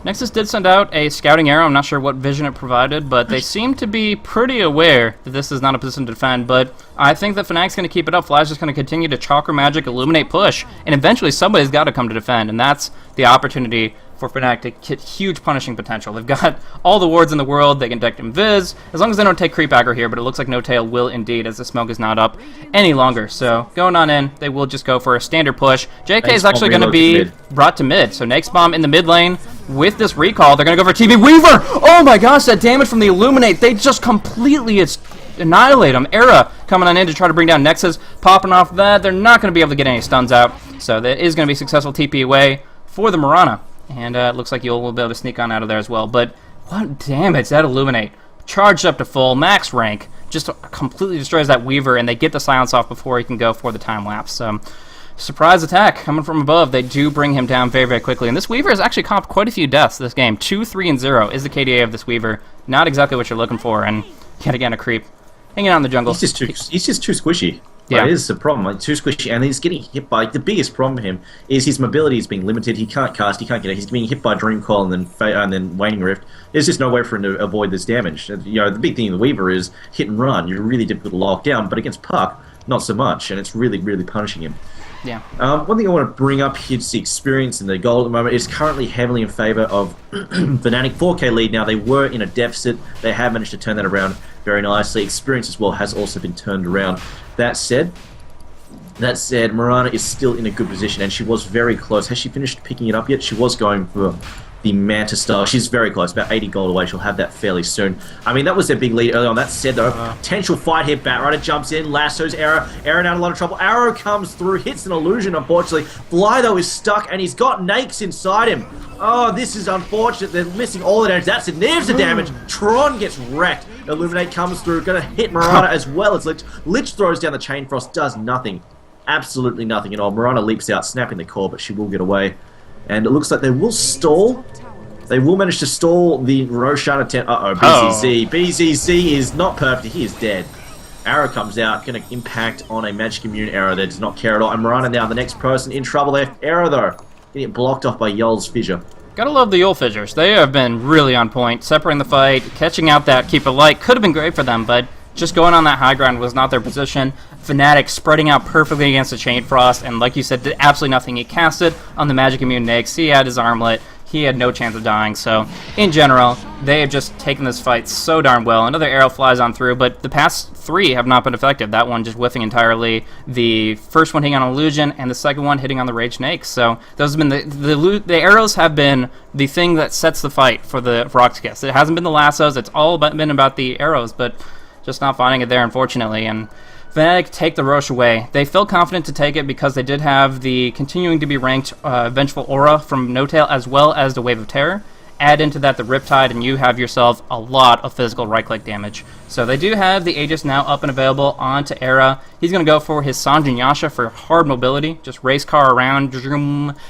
S1: Nexus did send out a scouting arrow. I'm not sure what vision it provided, but they seem to be pretty aware that this is not a position to defend. But I think that Fnatic's going to keep it up. Fly's just going to continue to Chakra Magic, Illuminate, push, and eventually somebody's got to come to defend, and that's the opportunity for Fnatic to get huge punishing potential. They've got all the wards in the world. They can deck Invis, as long as they don't take creep aggro here, but it looks like No Tail will indeed, as the smoke is not up any longer. So going on in, they will just go for a standard push. JK is actually going to be brought to mid. So Nake's bomb in the mid lane with this recall. They're going to go for TB Weaver. Oh my gosh, that damage from the Illuminate. They just completely annihilate him. Era coming on in to try to bring down Nexus. Popping off that. They're not going to be able to get any stuns out. So that is going to be successful TP away for the Mirana. And it looks like you'll be able to sneak on out of there as well. But what damage that Illuminate. Charged up to full, max rank. Just completely destroys that Weaver, and they get the silence off before he can go for the time lapse. Surprise attack coming from above. They do bring him down very, very quickly. And this Weaver has actually comped quite a few deaths this game. 2, 3, and 0 is the KDA of this Weaver. Not exactly what you're looking for. And yet again, a creep. Hanging out in the jungle.
S2: He's just too squishy.
S1: Yeah.
S2: It is the problem. Like, too squishy, and he's getting hit by. The biggest problem for him is his mobility is being limited. He can't cast. He can't get it. He's being hit by Dream Coil and then Waning Rift. There's just no way for him to avoid this damage. You know, the big thing in the Weaver is hit and run. You're really difficult to lock down, but against Puck, not so much, and it's really, really punishing him.
S1: Yeah.
S2: One thing I want to bring up here is the experience in the goal at the moment. It's currently heavily in favor of Fnatic. 4K lead now. They were in a deficit. They have managed to turn that around very nicely. Experience as well has also been turned around. That said, Mirana is still in a good position, and she was very close. Has she finished picking it up yet? She was going for the Manta style. She's very close, about 80 gold away. She'll have that fairly soon. I mean, that was their big lead early on. That said, though, potential fight here. Batrider jumps in, lassos Arrow. Arrow in a lot of trouble. Arrow comes through, hits an illusion, unfortunately. Fly, though, is stuck, and he's got Nakes inside him. Oh, this is unfortunate. They're missing all the damage. That's it. There's the damage. Tron gets wrecked. Illuminate comes through. Gonna hit Mirana as well as Lich. Lich throws down the Chain Frost. Does nothing. Absolutely nothing at all. Mirana leaps out, snapping the core, but she will get away. And it looks like they will stall. They will manage to stall the Roshan attempt. BZZ. BZZ is not perfect. He is dead. Arrow comes out, going to impact on a Magic Immune Arrow that does not care at all. And Mirana now, the next person in trouble there. Arrow, though, getting blocked off by Yul's Fissure.
S1: Gotta love the Yul Fissures. They have been really on point, separating the fight, catching out that Keeper Light. Could have been great for them, but just going on that high ground was not their position. Fnatic spreading out perfectly against the Chain Frost, and like you said, did absolutely nothing. He cast it on the Magic Immune Nyx. He had his armlet. He had no chance of dying. So, in general, they have just taken this fight so darn well. Another arrow flies on through, but the past 3 have not been effective. That one just whiffing entirely. The first one hitting on Illusion, and the second one hitting on the Rage Snake. So, those have been the arrows have been the thing that sets the fight for the RoX.KIS. It hasn't been the lassos. It's all been about the arrows, but just not finding it there, unfortunately. And Fnatic take the Roche away. They felt confident to take it because they did have the continuing to be ranked Vengeful Aura from No Tail, as well as the Wave of Terror. Add into that the Riptide, and you have yourself a lot of physical right-click damage. So they do have the Aegis now up and available onto Era. He's going to go for his Sanjin Yasha for hard mobility, just race car around,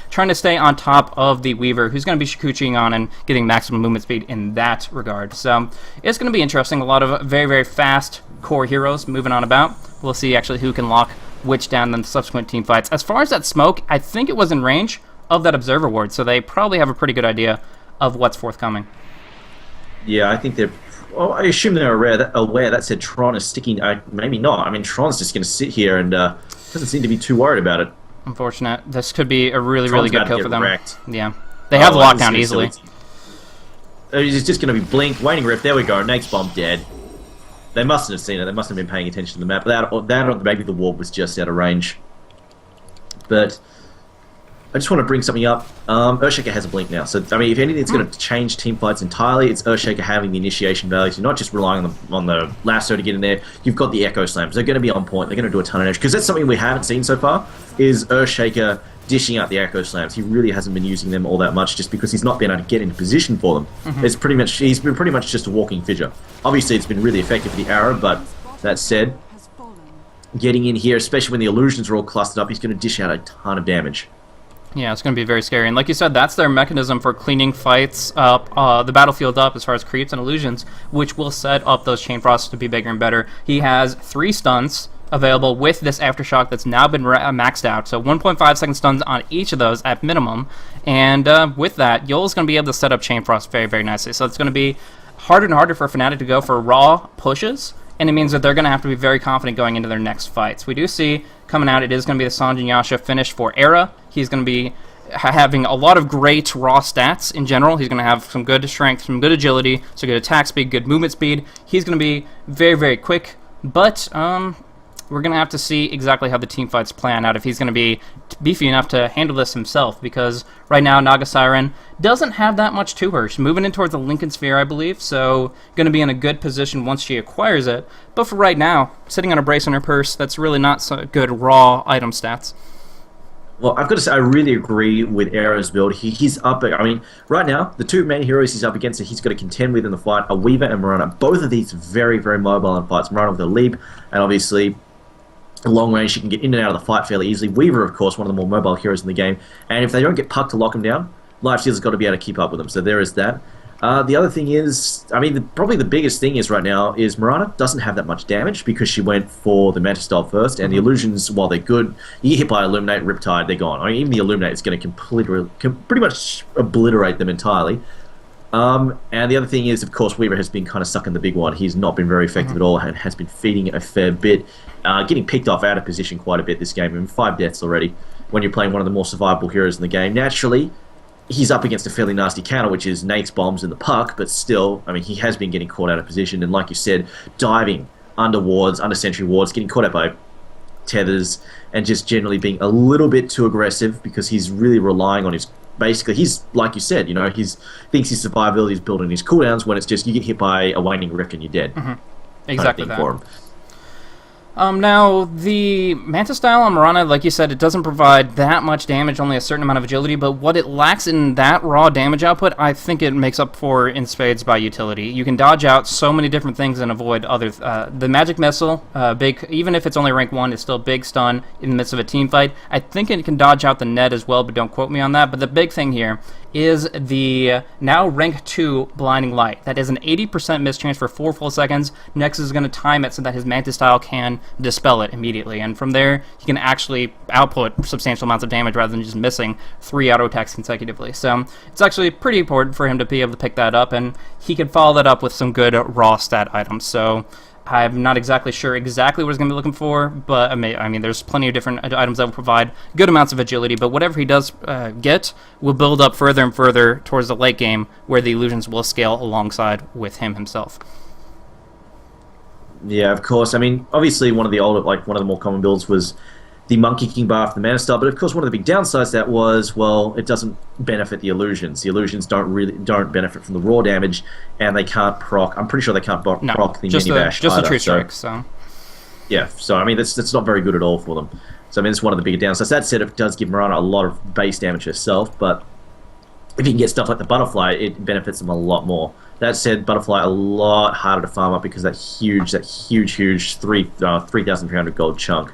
S1: trying to stay on top of the Weaver, who's going to be Shikuchiing on and getting maximum movement speed in that regard. So it's going to be interesting. A lot of very, very fast core heroes moving on about. We'll see actually who can lock which down in the subsequent team fights. As far as that smoke, I think it was in range of that Observer ward, so they probably have a pretty good idea of what's forthcoming.
S2: Yeah, I think they're... Well, I assume they're aware that said Tron is sticking... maybe not. I mean, Tron's just going to sit here and doesn't seem to be too worried about it.
S1: Unfortunate. This could be a really, really good kill for them.
S2: Wrecked.
S1: Yeah. They have the lockdown easily.
S2: He's just going to be blink, Waning Rift, there we go, Nake's bomb dead. They mustn't have seen it, they must have been paying attention to the map. That or maybe the warp was just out of range. But I just want to bring something up. Earthshaker has a blink now, so I mean, if anything's going to change team fights entirely, it's Earthshaker having the initiation values. You're not just relying on the lasso to get in there. You've got the Echo Slams. They're going to be on point. They're going to do a ton of damage because that's something we haven't seen so far. Is Earthshaker dishing out the Echo Slams? He really hasn't been using them all that much, just because he's not been able to get into position for them. It's he's been pretty much just a walking fissure. Obviously, it's been really effective for the arrow, but that said, getting in here, especially when the illusions are all clustered up, he's going to dish out a ton of damage.
S1: Yeah, it's going to be very scary. And like you said, that's their mechanism for cleaning fights up, the battlefield up as far as creeps and illusions, which will set up those Chain Frosts to be bigger and better. He has 3 stuns available with this Aftershock that's now been maxed out. So 1.5 second stuns on each of those at minimum. And with that, Yoel's going to be able to set up Chain Frost very, very nicely. So it's going to be harder and harder for Fnatic to go for raw pushes. And it means that they're going to have to be very confident going into their next fights. We do see coming out, it is going to be the Sanjin Yasha finish for Era. He's going to be having a lot of great raw stats in general. He's going to have some good strength, some good agility, so good attack speed, good movement speed. He's going to be very, very quick. But we're going to have to see exactly how the team fights plan out, if he's going to be beefy enough to handle this himself, because right now Naga Siren doesn't have that much to her. She's moving in towards the Lincoln Sphere, I believe, so going to be in a good position once she acquires it. But for right now, sitting on a brace in her purse, that's really not so good raw item stats.
S2: Well, I've got to say, I really agree with Era's build. He's up. I mean, right now, the 2 main heroes he's up against that he's got to contend with in the fight are Weaver and Mirana. Both of these very, very mobile in fights. Mirana with a leap, and obviously long range, she can get in and out of the fight fairly easily. Weaver, of course, one of the more mobile heroes in the game. And if they don't get pucked to lock them down, Lifesteal's got to be able to keep up with them. So there is that. The other thing is, I mean, probably the biggest thing is right now is Mirana doesn't have that much damage because she went for the Manta Style first, and the illusions, while they're good, you get hit by Illuminate, Riptide, they're gone. I mean, even the Illuminate is going to pretty much obliterate them entirely. And the other thing is, of course, Weaver has been kind of stuck in the big one. He's not been very effective at all and has been feeding a fair bit, getting picked off out of position quite a bit this game. I mean, 5 deaths already when you're playing one of the more survivable heroes in the game. Naturally, he's up against a fairly nasty counter, which is Nate's bombs and the puck, but still, I mean, he has been getting caught out of position, and like you said, diving under wards, under sentry wards, getting caught out by tethers, and just generally being a little bit too aggressive because he's really relying on his... Basically, he's, like you said, you know, he thinks his survivability is built on his cooldowns when it's just you get hit by a waning rift and you're dead.
S1: Exactly that.
S2: For him.
S1: Now, the Manta Style on Mirana, like you said, it doesn't provide that much damage, only a certain amount of agility, but what it lacks in that raw damage output, I think it makes up for in spades by utility. You can dodge out so many different things and avoid other... the Magic Missile, big, even if it's only rank 1, is still big stun in the midst of a team fight. I think it can dodge out the net as well, but don't quote me on that. But the big thing here is the now rank 2 Blinding Light. That is an 80% mischance for 4 full seconds. Nexus is going to time it so that his Manta Style can dispel it immediately, and from there he can actually output substantial amounts of damage rather than just missing 3 auto attacks consecutively. So it's actually pretty important for him to be able to pick that up, and he can follow that up with some good raw stat items. So I'm not exactly sure exactly what he's going to be looking for, but I mean, there's plenty of different items that will provide good amounts of agility, but whatever he does get will build up further and further towards the late game, where the illusions will scale alongside with him himself.
S2: Yeah, of course. I mean, obviously one of the more common builds was the Monkey King bar for the Mana Star, but of course one of the big downsides to that was, well, it doesn't benefit the illusions. The illusions don't benefit from the raw damage, and they can't proc. I'm pretty sure they can't proc the mini bash
S1: just
S2: either,
S1: the true strike. So
S2: yeah, so I mean that's not very good at all for them. So I mean it's one of the bigger downsides. That said, it does give Mirana a lot of base damage herself, but if you can get stuff like the Butterfly, it benefits them a lot more. That said, Butterfly a lot harder to farm up because that huge 3,300 gold chunk.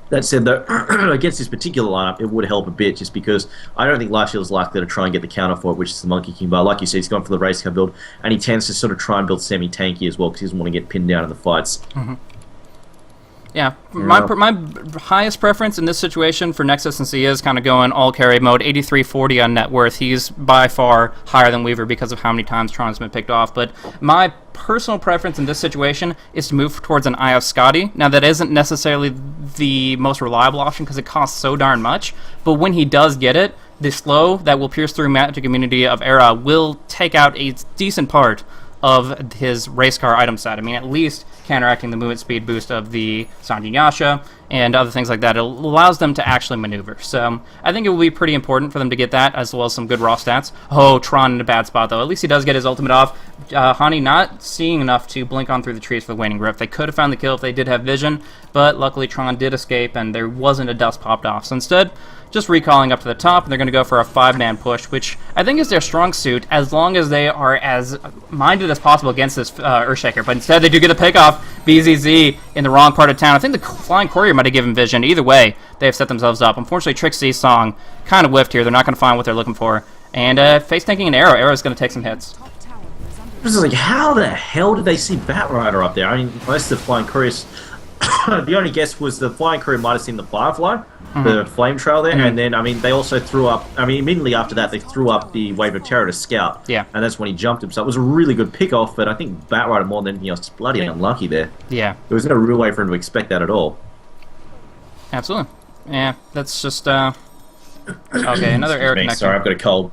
S2: That said, though, against this particular lineup, it would help a bit just because I don't think Lifesteal is likely to try and get the counter for it, which is the Monkey King bar. Like you said, he's gone for the race car build, and he tends to sort of try and build semi-tanky as well because he doesn't want to get pinned down in the fights.
S1: Yeah, my highest preference in this situation for Nexus, since he is kind of going all carry mode, 8340 on net worth. He's by far higher than Weaver because of how many times Tron's been picked off. But my personal preference in this situation is to move towards an Eye of Scotty. Now, that isn't necessarily the most reliable option because it costs so darn much. But when he does get it, the slow that will pierce through magic immunity of Era will take out a decent part of his race car item set. I mean, at least counteracting the movement speed boost of the Sanjin Yasha and other things like that. It allows them to actually maneuver. So I think it will be pretty important for them to get that, as well as some good raw stats. Oh, Tron in a bad spot, though. At least he does get his ultimate off. Hani not seeing enough to blink on through the trees for the waning rift. They could have found the kill if they did have vision, but luckily Tron did escape and there wasn't a dust popped off. So instead, just recalling up to the top, and they're going to go for a 5-man push, which I think is their strong suit, as long as they are as minded as possible against this Earthshaker. But instead, they do get a pick off. BZZ in the wrong part of town. I think the Flying Courier might have given vision. Either way, they've set themselves up. Unfortunately, Trixie's song kind of whiffed here. They're not going to find what they're looking for. And face tanking an Arrow. Arrow's going to take some hits.
S2: This is like, how the hell did they see Batrider up there? I mean, most of the Flying Couriers, the only guess was the Flying Courier might have seen the Firefly, the flame trail there, and then, I mean, they also threw up, I mean, immediately after that, they threw up the Wave of Terror to scout.
S1: Yeah.
S2: And that's when he jumped him. So it was a really good pick-off, but I think Batrider, more than anything else, is bloody unlucky there.
S1: Yeah.
S2: There was no real way for him to expect that at all.
S1: Absolutely. Yeah, that's just, okay, another error connection.
S2: Sorry, I've got a cold.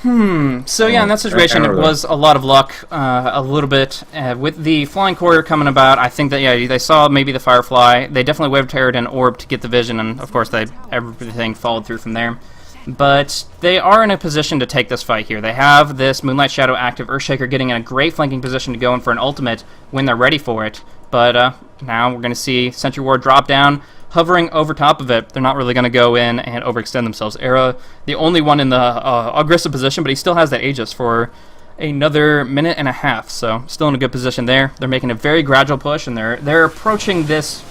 S1: So yeah, in that situation, it was a lot of luck, a little bit. With the Flying Courier coming about, I think that, yeah, they saw maybe the Firefly. They definitely waved Terror and Orb to get the vision, and of course, everything followed through from there. But they are in a position to take this fight here. They have this Moonlight Shadow active, Earthshaker getting in a great flanking position to go in for an ultimate when they're ready for it. But now we're going to see Sentry Ward drop down, hovering over top of it. They're not really going to go in and overextend themselves. Era, the only one in the aggressive position, but he still has that Aegis for another minute and a half, so still in a good position there. They're making a very gradual push, and they're approaching this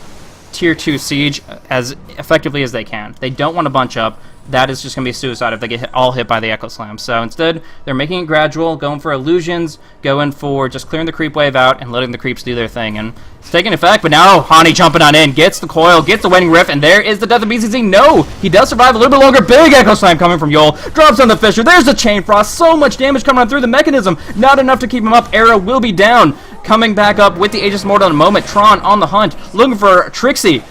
S1: Tier 2 siege as effectively as they can. They don't want to bunch up. That is just going to be suicide if they get all hit by the Echo Slam. So instead, they're making it gradual, going for illusions, going for just clearing the creep wave out and letting the creeps do their thing. And it's taking effect, but now Hani jumping on in, gets the coil, gets the Wedding Rift, and there is the death of BCC. No! He does survive a little bit longer. Big Echo Slam coming from Yol. Drops on the Fisher. There's the Chain Frost. So much damage coming on through the mechanism. Not enough to keep him up. Era will be down. Coming back up with the Aegis Mortal in a moment. Tron on the hunt, looking for Trixie.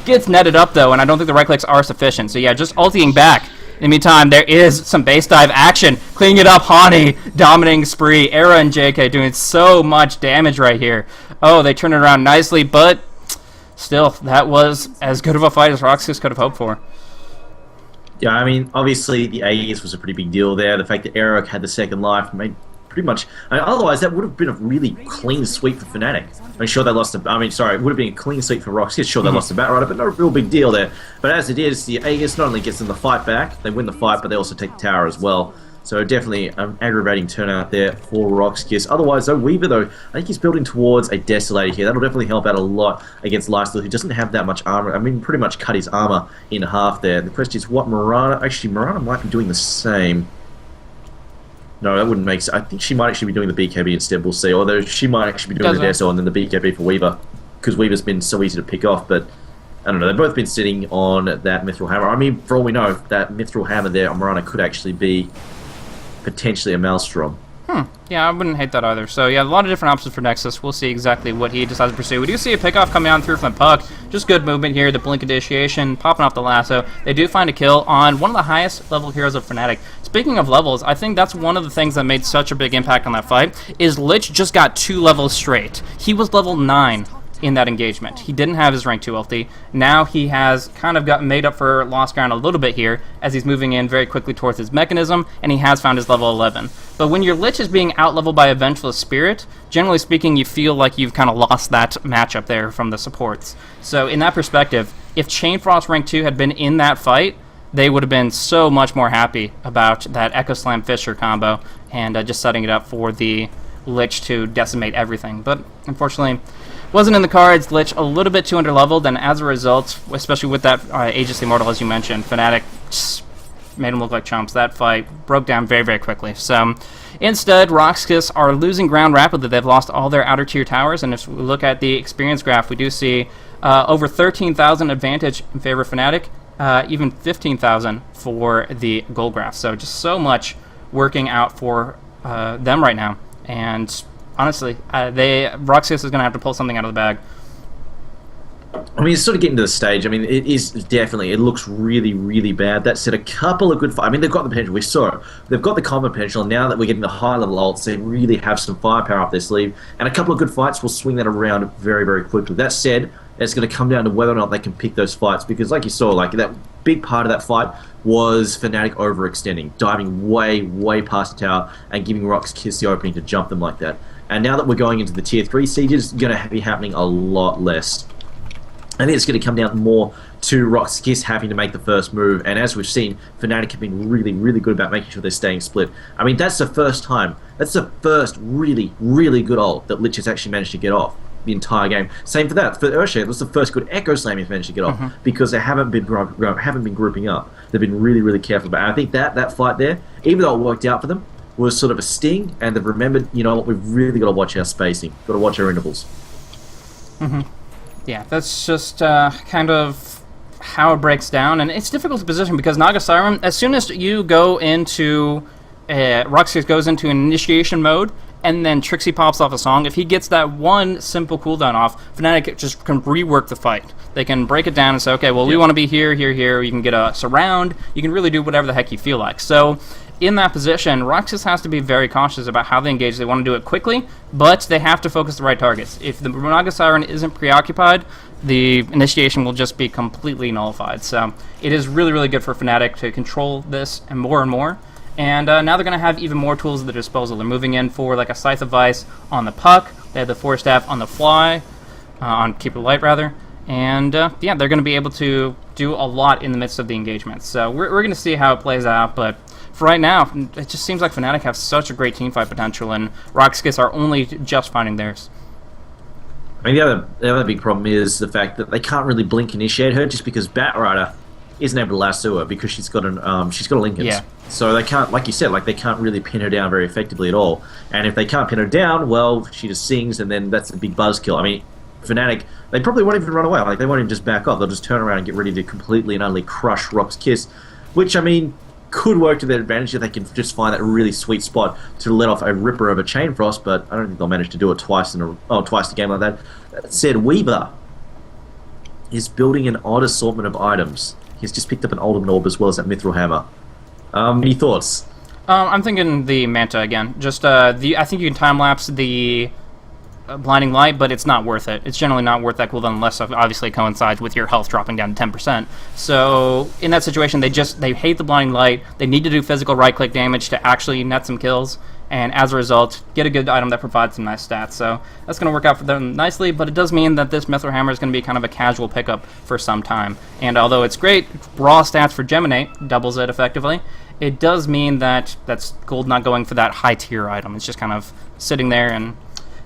S1: Gets netted up, though, and I don't think the right clicks are sufficient. So, yeah, just ulting back. In the meantime, there is some base dive action. Cleaning it up, Hani, dominating spree. Era and JK doing so much damage right here. Oh, they turned it around nicely, but still, that was as good of a fight as RoX.KIS could have hoped for.
S2: Yeah, I mean, obviously, the Aegis was a pretty big deal there. The fact that Era had the second life made pretty much... I mean, otherwise, that would have been a really clean sweep for Fnatic. I mean, sure, they lost the... I mean, sorry, it would have been a clean sweep for RoX.KIS. Sure, they lost the Batrider, but not a real big deal there. But as it is, the Aegis not only gets them the fight back, they win the fight, but they also take the tower as well. So definitely an aggravating turnout there for RoX.KIS. Otherwise, though, Weaver, though, I think he's building towards a Desolator here. That'll definitely help out a lot against Lifesteal, who doesn't have that much armor. I mean, pretty much cut his armor in half there. The question is what Mirana... Actually, Mirana might be doing the same. No, that wouldn't make sense. I think she might actually be doing the BKB instead, we'll see. Although she might actually be doing the Deso and then the BKB for Weaver. Because Weaver's been so easy to pick off, but... I don't know, they've both been sitting on that Mithril Hammer. I mean, for all we know, that Mithril Hammer there on Mirana could actually be potentially a Maelstrom.
S1: Yeah, I wouldn't hate that either. So, yeah, a lot of different options for Nexus. We'll see exactly what he decides to pursue. We do see a pickoff coming on through from Puck. Just good movement here. The Blink Initiation, popping off the lasso. They do find a kill on one of the highest level heroes of Fnatic. Speaking of levels, I think that's one of the things that made such a big impact on that fight, is Lich just got 2 levels straight. He was level 9 in that engagement. He didn't have his rank 2 ulti. Now he has kind of got made up for lost ground a little bit here as he's moving in very quickly towards his mechanism, and he has found his level 11. But when your Lich is being out-leveled by a Vengeful Spirit, generally speaking, you feel like you've kind of lost that matchup there from the supports. So in that perspective, if Chainfrost rank 2 had been in that fight, they would have been so much more happy about that Echo Slam Fisher combo and just setting it up for the Lich to decimate everything. But unfortunately, wasn't in the cards. Lich a little bit too underleveled, and as a result, especially with that Aegis Immortal, as you mentioned, Fnatic just made him look like chumps. That fight broke down very, very quickly. So instead, RoX.KIS are losing ground rapidly. They've lost all their outer tier towers, and if we look at the experience graph, we do see over 13,000 advantage in favor of Fnatic, even 15,000 for the gold graph. So just so much working out for them right now. And honestly, RoX.KIS is going to have to pull something out of the bag.
S2: I mean, it's sort of getting to the stage. I mean, it is definitely, it looks really, really bad. That said, a couple of good fights. I mean, they've got the potential. We saw it. They've got the combo potential, and now that we're getting the high-level ults, they really have some firepower up their sleeve. And a couple of good fights will swing that around very, very quickly. That said, it's going to come down to whether or not they can pick those fights, because like you saw, like that big part of that fight was Fnatic overextending, diving way, way past the tower and giving RoX.KIS the opening to jump them like that. And now that we're going into the Tier 3 sieges, it's going to be happening a lot less. I think it's going to come down more to RoX.KIS having to make the first move, and as we've seen, Fnatic have been really, really good about making sure they're staying split. I mean, that's the first time, that's the first really, really good ult that Lich has actually managed to get off. the entire game. Same for that. For Urshay, it was the first good Echo Slam he's managed to get off because they haven't been grouping up. They've been really, really careful about it. And I think that fight there, even though it worked out for them, was sort of a sting, and they've remembered, you know what, we've really got to watch our spacing, got to watch our intervals.
S1: Yeah, that's just kind of how it breaks down, and it's difficult to position because Naga Siren, as soon as you go into RoX.KIS goes into an initiation mode, and then Trixie pops off a song, if he gets that one simple cooldown off, Fnatic just can rework the fight. They can break it down and say, okay, well, we want to be here, here, here. You can get a surround. You can really do whatever the heck you feel like. So in that position, RoX.KIS has to be very cautious about how they engage. They want to do it quickly, but they have to focus the right targets. If the Naga Siren isn't preoccupied, the initiation will just be completely nullified. So it is really, really good for Fnatic to control this and more. And now they're going to have even more tools at their disposal. They're moving in for like a Scythe of Vice on the puck. They have the Force Staff on the fly, on Keeper Light rather. And yeah, they're going to be able to do a lot in the midst of the engagement. So we're going to see how it plays out. But for right now, it just seems like Fnatic have such a great teamfight potential, and RoX.KIS are only just finding theirs.
S2: I mean, the other big problem is the fact that they can't really blink initiate her just because Batrider isn't able to lasso her because she's got a Linken's.
S1: Yeah.
S2: So they can't, like you said, they can't really pin her down very effectively at all. And if they can't pin her down, well, she just sings, and then that's a big buzzkill. I mean, Fnatic, they probably won't even run away. Like, they won't even just back off. They'll just turn around and get ready to completely and utterly crush RoX.KIS, which, I mean, could work to their advantage if they can just find that really sweet spot to let off a ripper of a Chain Frost, but I don't think they'll manage to do it twice a game like that. That said, Weaver is building an odd assortment of items. He's just picked up an Ultimate Orb as well as that Mithril Hammer. Any thoughts?
S1: I'm thinking the Manta again. Just I think you can time-lapse the Blinding Light, but it's not worth it. It's generally not worth that cooldown unless obviously it coincides with your health dropping down to 10%. So in that situation, they hate the Blinding Light. They need to do physical right-click damage to actually net some kills, and as a result, get a good item that provides some nice stats. So that's going to work out for them nicely, but it does mean that this Mithril Hammer is going to be kind of a casual pickup for some time. And although it's great, raw stats for Geminate doubles it effectively, it does mean that that's Gold not going for that high-tier item. It's just kind of sitting there, and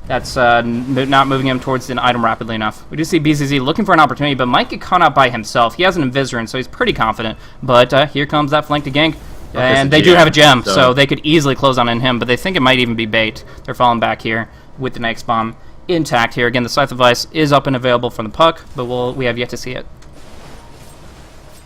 S1: that's not moving him towards an item rapidly enough. We do see BZZ looking for an opportunity, but might get caught out by himself. He has an Invisorin, so he's pretty confident, but here comes that flank to gank. And they do have a gem, so they could easily close on him, but they think it might even be bait. They're falling back here with the next bomb intact here. Again, the Scythe of Ice is up and available from the puck, but we have yet to see it.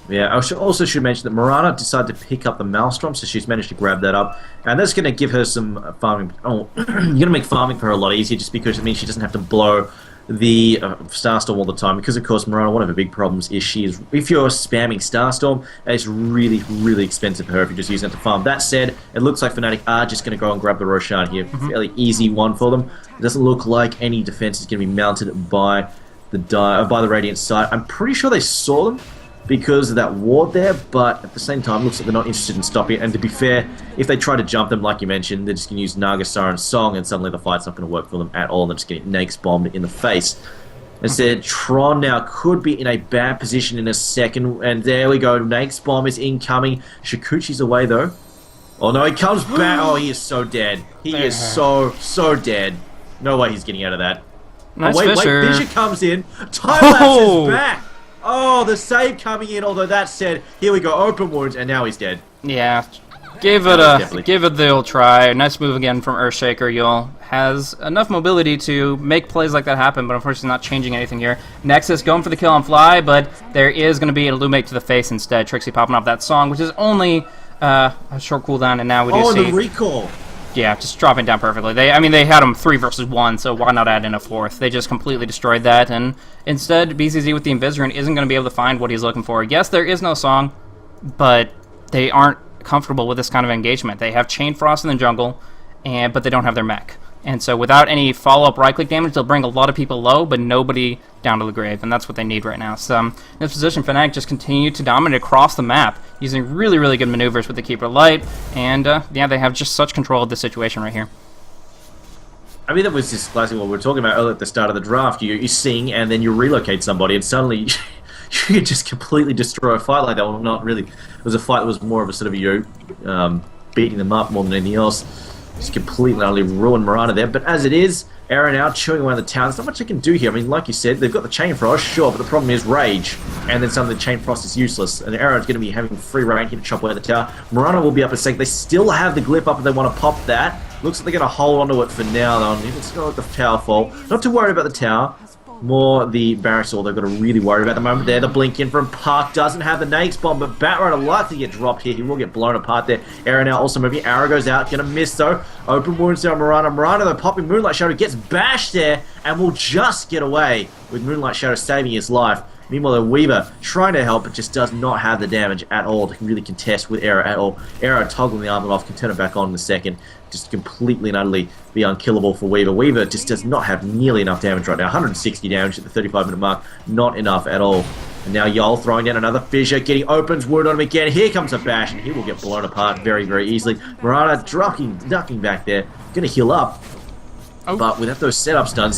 S2: Yeah, I also should mention that Mirana decided to pick up the Maelstrom, so she's managed to grab that up. And that's going to give her some farming. Oh, you're going to make farming for her a lot easier just because it means she doesn't have to blow the Starstorm all the time, because of course Mirana, one of her big problems is if you're spamming Starstorm, it's really, really expensive for her if you're just using it to farm. That said, it looks like Fnatic are just going to go and grab the Roshan here. Fairly easy one for them. It doesn't look like any defense is going to be mounted by the Radiant side. I'm pretty sure they saw them because of that ward there, but at the same time, looks like they're not interested in stopping it. And to be fair, if they try to jump them, like you mentioned, they're just going to use Naga Siren's song, and suddenly the fight's not going to work for them at all. They're just getting Nakes bombed in the face. Instead, Tron now could be in a bad position in a second, and there we go. Nakes bomb is incoming. Shikuchi's away though. Oh no, he comes back. Oh, he is so dead. He is so dead. No way he's getting out of that.
S1: Nice
S2: wait, Fisher comes in. Time-lapse is back. Oh, the save coming in, although that said, here we go, open wounds, and now he's dead.
S1: Yeah, give it the old try. Nice move again from Earthshaker. Yul has enough mobility to make plays like that happen, but unfortunately not changing anything here. Nexus going for the kill on fly, but there is going to be an Illumate to the face instead. Trixie popping off that song, which is only a short cooldown, and now we do see...
S2: Oh, the recall!
S1: Yeah, just dropping down perfectly. They had them 3 versus 1, so why not add in a 4th? They just completely destroyed that, and instead, BCZ with the Invisorin isn't going to be able to find what he's looking for. Yes, there is no song, but they aren't comfortable with this kind of engagement. They have Chain Frost in the jungle, but they don't have their mech. And so without any follow-up right-click damage, they'll bring a lot of people low, but nobody down to the grave, and that's what they need right now. So in this position, Fnatic just continue to dominate across the map, using really, really good maneuvers with the Keeper Light, and yeah, they have just such control of this situation right here.
S2: I mean, that was just classic what we were talking about earlier at the start of the draft. You sing, and then you relocate somebody, and suddenly you could just completely destroy a fight like that. Well, not really. It was a fight that was more of a sort of beating them up more than anything else. Just completely utterly ruined Miranda there. But as it is, Era now chewing away on the tower. There's not much they can do here. I mean, like you said, they've got the Chain Frost, sure, but the problem is Rage. And then suddenly the Chain Frost is useless. And Era is going to be having free reign here to chop away the tower. Miranda will be up a sec. They still have the Glyph up if they want to pop that. Looks like they're going to hold onto it for now, though. It's going to let the tower fall. Not too worried about the tower. More the Barracks all they've got to really worry about at the moment there. The blink in from Park doesn't have the Nate's bomb, but Batrider likely to get dropped here. He will get blown apart there. Era now also moving. Arrow goes out, gonna miss though. Open wounds down Miranda. Miranda though popping Moonlight Shadow, gets bashed there and will just get away with Moonlight Shadow saving his life. Meanwhile, the Weaver trying to help, but just does not have the damage at all to really contest with Era at all. Era toggling the armor off, can turn it back on in a second. Just completely and utterly be unkillable for Weaver. Weaver just does not have nearly enough damage right now. 160 damage at the 35-minute mark. Not enough at all. And now Yol throwing down another fissure, getting Opens wound on him again. Here comes a bash, and he will get blown apart very, very easily. Miranda ducking back there. Going to heal up. Oh. But without those setups done,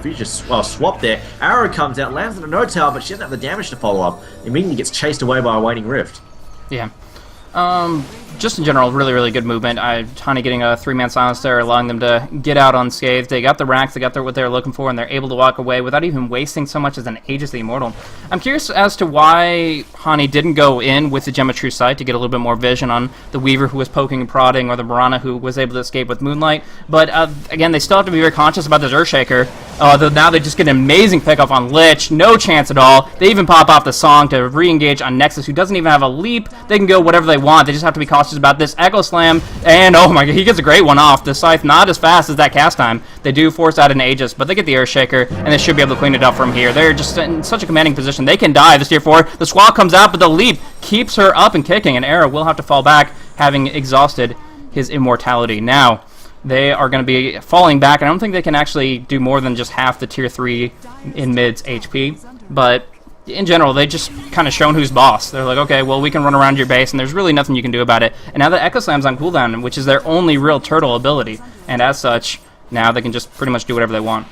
S2: Fissure swap there. Arrow comes out, lands on a no tower, but she doesn't have the damage to follow up. Immediately gets chased away by a Waning Rift.
S1: Yeah. Just in general, really, really good movement. Honey getting a 3-man silence there, allowing them to get out unscathed. They got the racks, they got what they were looking for, and they're able to walk away without even wasting so much as an Aegis the Immortal. I'm curious as to why Hani didn't go in with the Gem of True Sight to get a little bit more vision on the Weaver who was poking and prodding, or the Mirana who was able to escape with Moonlight. But again, they still have to be very conscious about this Earthshaker. Though now they just get an amazing pickup on Lich, no chance at all. They even pop off the Song to re-engage on Nexus, who doesn't even have a leap. They can go whatever they want. They just have to be cautious about this Echo Slam, and oh my god, he gets a great one off. The Scythe not as fast as that cast time. They do force out an Aegis, but they get the Earthshaker, and they should be able to clean it up from here. They're just in such a commanding position. They can die this tier 4. The Swap comes out, but the leap keeps her up and kicking, and Era will have to fall back, having exhausted his immortality. Now, they are going to be falling back, and I don't think they can actually do more than just half the tier 3 in mid's HP, but in general, they just kind of shown who's boss. They're like, okay, well, we can run around your base, and there's really nothing you can do about it. And now the Echo Slam's on cooldown, which is their only real turtle ability. And as such, now they can just pretty much do whatever they want.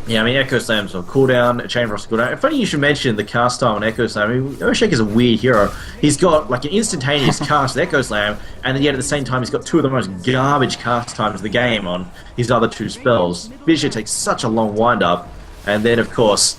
S2: Yeah, I mean, Echo Slam's on cooldown, Chain Frost cooldown. Funny you should mention the cast time on Echo Slam. I mean, Earthshaker's a weird hero. He's got like an instantaneous cast with Echo Slam, and then yet at the same time he's got two of the most garbage cast times of the game on his other two spells. Fissure takes such a long wind-up, and then, of course,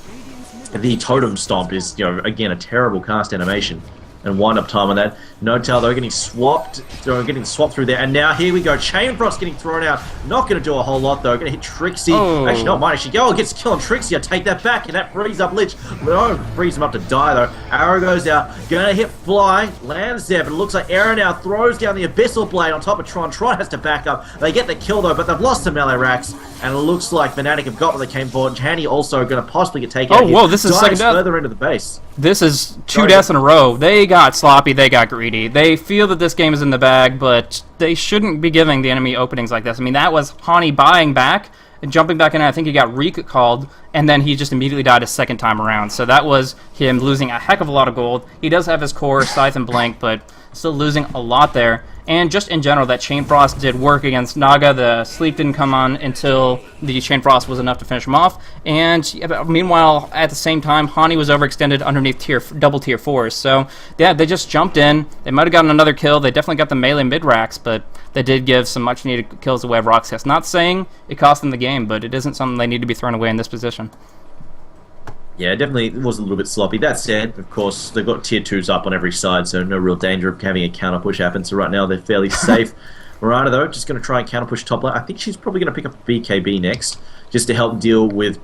S2: the Totem Stomp is, again, a terrible cast animation and wind-up time on that. No tell, though, getting swapped through there. And now here we go. Chain Frost getting thrown out. Not going to do a whole lot, though. Going to hit Trixie.
S1: Oh.
S2: Actually, not might actually go. Oh, gets a kill on Trixie. I take that back, and that frees up Lich. No, frees him up to die, though. Arrow goes out. Going to hit Fly. Lands there, but it looks like Arrow now throws down the Abyssal Blade on top of Tron. Tron has to back up. They get the kill, though, but they've lost the melee racks. And it looks like Fnatic have got what they came for. Hanny also going to possibly get taken out.
S1: Oh, whoa, this is second death.
S2: Further into the base.
S1: This is two deaths in a row. They got sloppy, they got greedy. They feel that this game is in the bag, but they shouldn't be giving the enemy openings like this. I mean, that was Hani buying back and jumping back in. I think he got recalled, and then he just immediately died a second time around. So that was him losing a heck of a lot of gold. He does have his core, Scythe, and Blink, but still losing a lot there. And just in general, that Chain Frost did work against Naga. The sleep didn't come on until the Chain Frost was enough to finish him off. And meanwhile, at the same time, Hani was overextended underneath double tier 4s. So yeah, they just jumped in. They might have gotten another kill. They definitely got the melee mid-racks, but they did give some much-needed kills away of RoX.KIS. Not saying it cost them the game, but it isn't something they need to be thrown away in this position.
S2: Yeah, definitely it was a little bit sloppy. That said, of course, they've got tier 2s up on every side, so no real danger of having a counter push happen. So right now they're fairly safe. Miranda, though, just going to try and counter push top lane. I think she's probably going to pick up BKB next, just to help deal with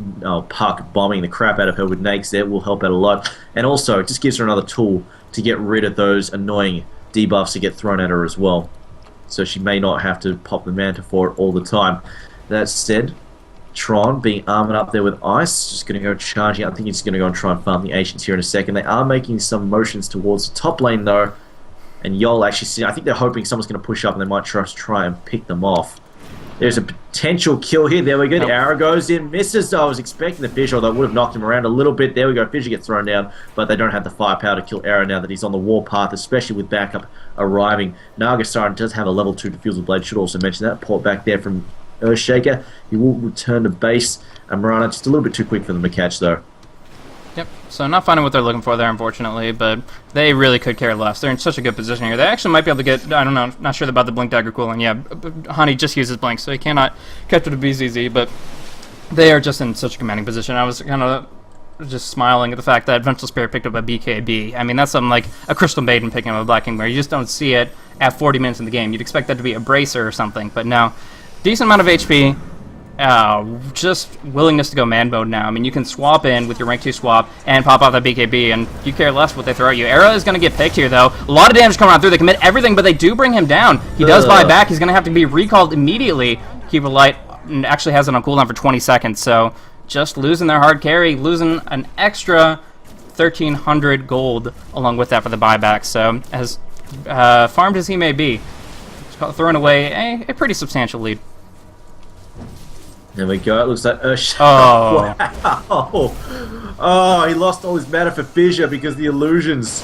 S2: Puck bombing the crap out of her with Nakes. There will help out a lot. And also, it just gives her another tool to get rid of those annoying debuffs that get thrown at her as well. So she may not have to pop the Manta for it all the time. That said, Tron being armored up there with ice, just going to go charging. I think he's going to go and try and farm the Ancients here in a second. They are making some motions towards the top lane though, and Yol actually, I think they're hoping someone's going to push up and they might just try and pick them off. There's a potential kill here. There we go. The arrow goes in, misses. I was expecting the Fissure, although it would have knocked him around a little bit. There we go. Fissure gets thrown down, but they don't have the firepower to kill Arrow now that he's on the warpath, especially with backup arriving. Naga Siren does have a level 2 Diffusal Blade. Should also mention that. Port back there from Earthshaker. He will return to base. And Mirana just a little bit too quick for them to catch, though.
S1: Yep. So not finding what they're looking for there, unfortunately, but they really could care less. They're in such a good position here. They actually might be able to get, I don't know, not sure about the Blink Dagger cooling. Yeah, Hani just uses Blink, so he cannot catch it to BZZ, but they are just in such a commanding position. I was kind of just smiling at the fact that Vengeful Spirit picked up a BKB. I mean, that's something like a Crystal Maiden picking up a Black King Bear. You just don't see it at 40 minutes in the game. You'd expect that to be a Bracer or something, but no. Decent amount of HP. Just willingness to go man mode now. I mean, you can swap in with your rank 2 swap and pop out that BKB, and you care less what they throw at you. Era is going to get picked here, though. A lot of damage coming out through. They commit everything, but they do bring him down. He does buy back. He's going to have to be recalled immediately. Keeper Light actually has it on cooldown for 20 seconds, so just losing their hard carry, losing an extra 1,300 gold along with that for the buyback. So as farmed as he may be, throwing away a pretty substantial lead.
S2: There we go. It looks like Ush.
S1: Oh.
S2: Wow. Oh, he lost all his mana for Fissure because the illusions.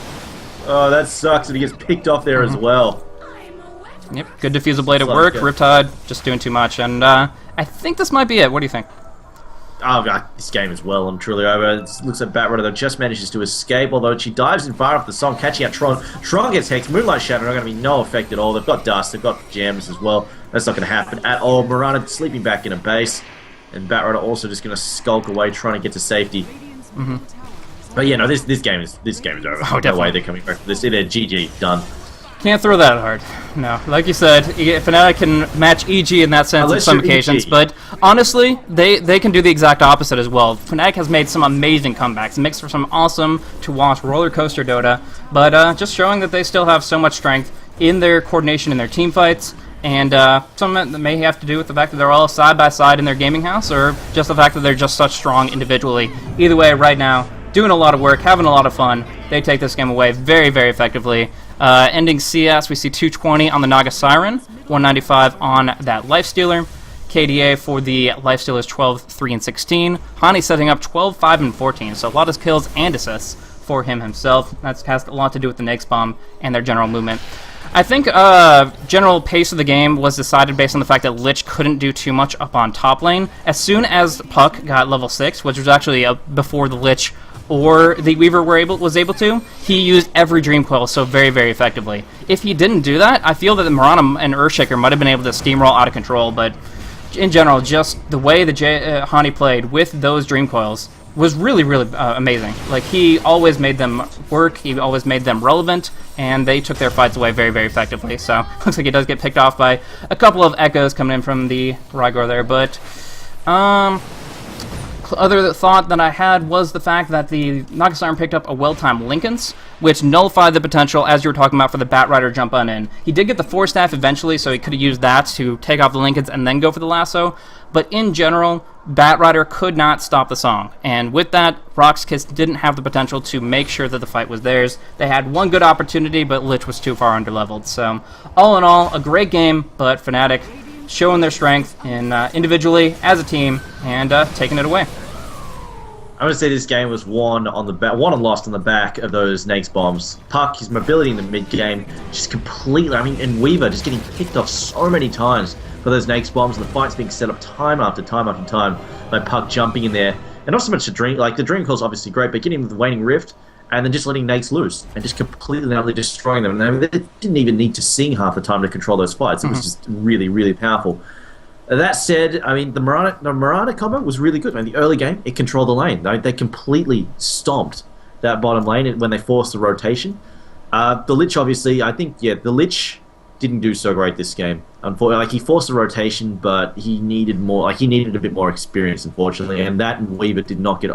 S2: Oh, that sucks. And he gets picked off there as well.
S1: Yep. Good Diffusal Blade at work. Riptide just doing too much. And I think this might be it. What do you think?
S2: Oh, God, this game is well and truly over. It looks like Batrider, though, just manages to escape, although she dives in far off the song, catching out Tron. Tron gets Hex. Moonlight Shadow not going to be no effect at all. They've got Dust. They've got Gems as well. That's not going to happen at all. Mirana sleeping back in a base, and Batrider also just going to skulk away, trying to get to safety. But yeah, no, this game is over.
S1: Oh,
S2: no way they're coming back from this. They're GG, done.
S1: Can't throw that hard. No, like you said, Fnatic can match EG in that sense on some occasions, but honestly, they can do the exact opposite as well. Fnatic has made some amazing comebacks, mixed for some awesome to watch roller coaster Dota, but just showing that they still have so much strength in their coordination in their team fights, and some of that may have to do with the fact that they're all side by side in their gaming house, or just the fact that they're just such strong individually. Either way, right now, doing a lot of work, having a lot of fun. They take this game away very, very effectively. Ending CS, we see 220 on the Naga Siren, 195 on that Lifestealer. KDA for the Lifestealers 12, 3, and 16. Hani setting up 12, 5, and 14, so a lot of kills and assists for him himself. That has a lot to do with the Nyx Bomb and their general movement. I think general pace of the game was decided based on the fact that Lich couldn't do too much up on top lane. As soon as Puck got level 6, which was actually before the Lich or the Weaver was able to, he used every Dream Coil so very, very effectively. If he didn't do that, I feel that the Mirana and Earthshaker might have been able to steamroll out of control, but in general, just the way that Hani played with those Dream Coils was really, really amazing. Like, he always made them work, he always made them relevant, and they took their fights away very, very effectively. So, looks like he does get picked off by a couple of Echoes coming in from the Rygor there, but other thought that I had was the fact that the Naga Siren picked up a well-timed Linken's, which nullified the potential, as you were talking about, for the Batrider jump on in. He did get the Force Staff eventually, so he could have used that to take off the Linken's and then go for the lasso, but in general, Batrider could not stop the song, and with that, RoX.KIS didn't have the potential to make sure that the fight was theirs. They had one good opportunity, but Lich was too far underleveled, so all in all, a great game, but Fnatic showing their strength in individually, as a team, and taking it away.
S2: I would say this game was won and lost on the back of those Nyx bombs. Puck, his mobility in the mid game, just completely. I mean, and Weaver just getting picked off so many times for those Nyx bombs, and the fight's being set up time after time after time by Puck jumping in there, and not so much the Dream. Like the Dream Coil's obviously great, but getting the Waning Rift and then just letting Nyx loose and just completely and utterly destroying them. And they didn't even need to sing half the time to control those fights. It was just really, really powerful. That said, I mean, the Mirana combo was really good. I mean, the early game, it controlled the lane. They completely stomped that bottom lane when they forced the rotation. The Lich, obviously, I think, yeah, the Lich didn't do so great this game. Unfortunately, like, he forced the rotation, but he needed more. Like, he needed a bit more experience, unfortunately, and that and Weaver did not get.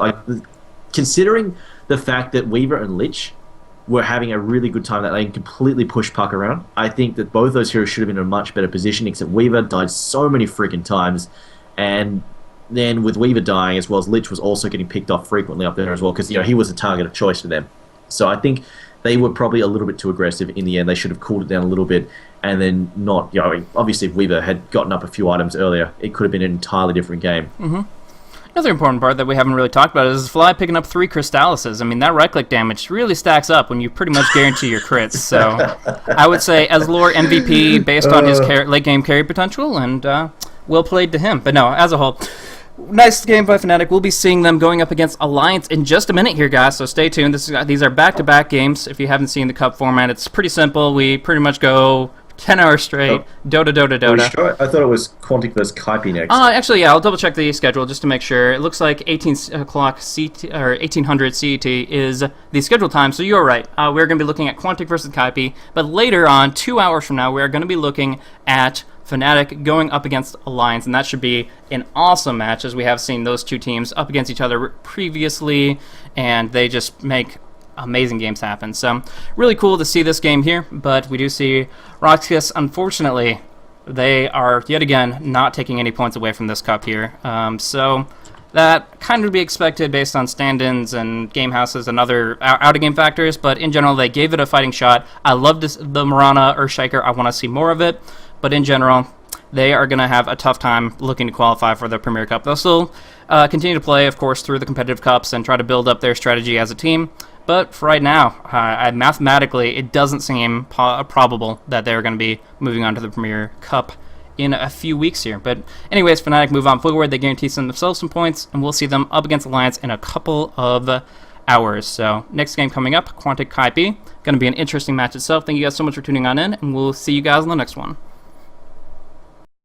S2: Considering the fact that Weaver and Lich were having a really good time that lane, completely pushed Puck around. I think that both those heroes should have been in a much better position, except Weaver died so many freaking times, and then with Weaver dying as well as Lich was also getting picked off frequently up there as well, because he was a target of choice for them. So I think they were probably a little bit too aggressive in the end. They should have cooled it down a little bit, and then not. Obviously if Weaver had gotten up a few items earlier, it could have been an entirely different game.
S1: Another important part that we haven't really talked about is Fly picking up 3 Crystallises. I mean, that right-click damage really stacks up when you pretty much guarantee your crits. So I would say as lore MVP based on his late-game carry potential, and well played to him. But no, as a whole, Nice game by Fnatic. We'll be seeing them going up against Alliance in just a minute here, guys, so stay tuned. These are back-to-back games. If you haven't seen the Cup format, it's pretty simple. We pretty much go 10 hours straight. Dota, Dota, Dota.
S2: Sure? I thought it was Quantic versus KIS next.
S1: Actually, yeah, I'll double-check the schedule just to make sure. It looks like 18 o'clock CT, or 1800 CET is the scheduled time, so you're right. We're going to be looking at Quantic versus KIS, but later on, 2 hours from now, we're going to be looking at Fnatic going up against Alliance, and that should be an awesome match, as we have seen those two teams up against each other previously, and they just make amazing games happen. So really cool to see this game here, but we do see RoX.KIS, unfortunately, they are yet again not taking any points away from this cup here. So that kind of to be expected based on stand-ins and game houses and other out-of-game factors, but in general, they gave it a fighting shot. I love the Mirana Earthshaker. I want to see more of it. But in general, they are going to have a tough time looking to qualify for the Premier Cup. They'll still continue to play, of course, through the competitive cups and try to build up their strategy as a team. But for right now, mathematically, it doesn't seem probable that they're going to be moving on to the Premier Cup in a few weeks here. But anyways, Fnatic move on forward. They guarantee themselves some points, and we'll see them up against Alliance in a couple of hours. So next game coming up, Quantic KIS. Going to be an interesting match itself. Thank you guys so much for tuning on in, and we'll see you guys in the next one.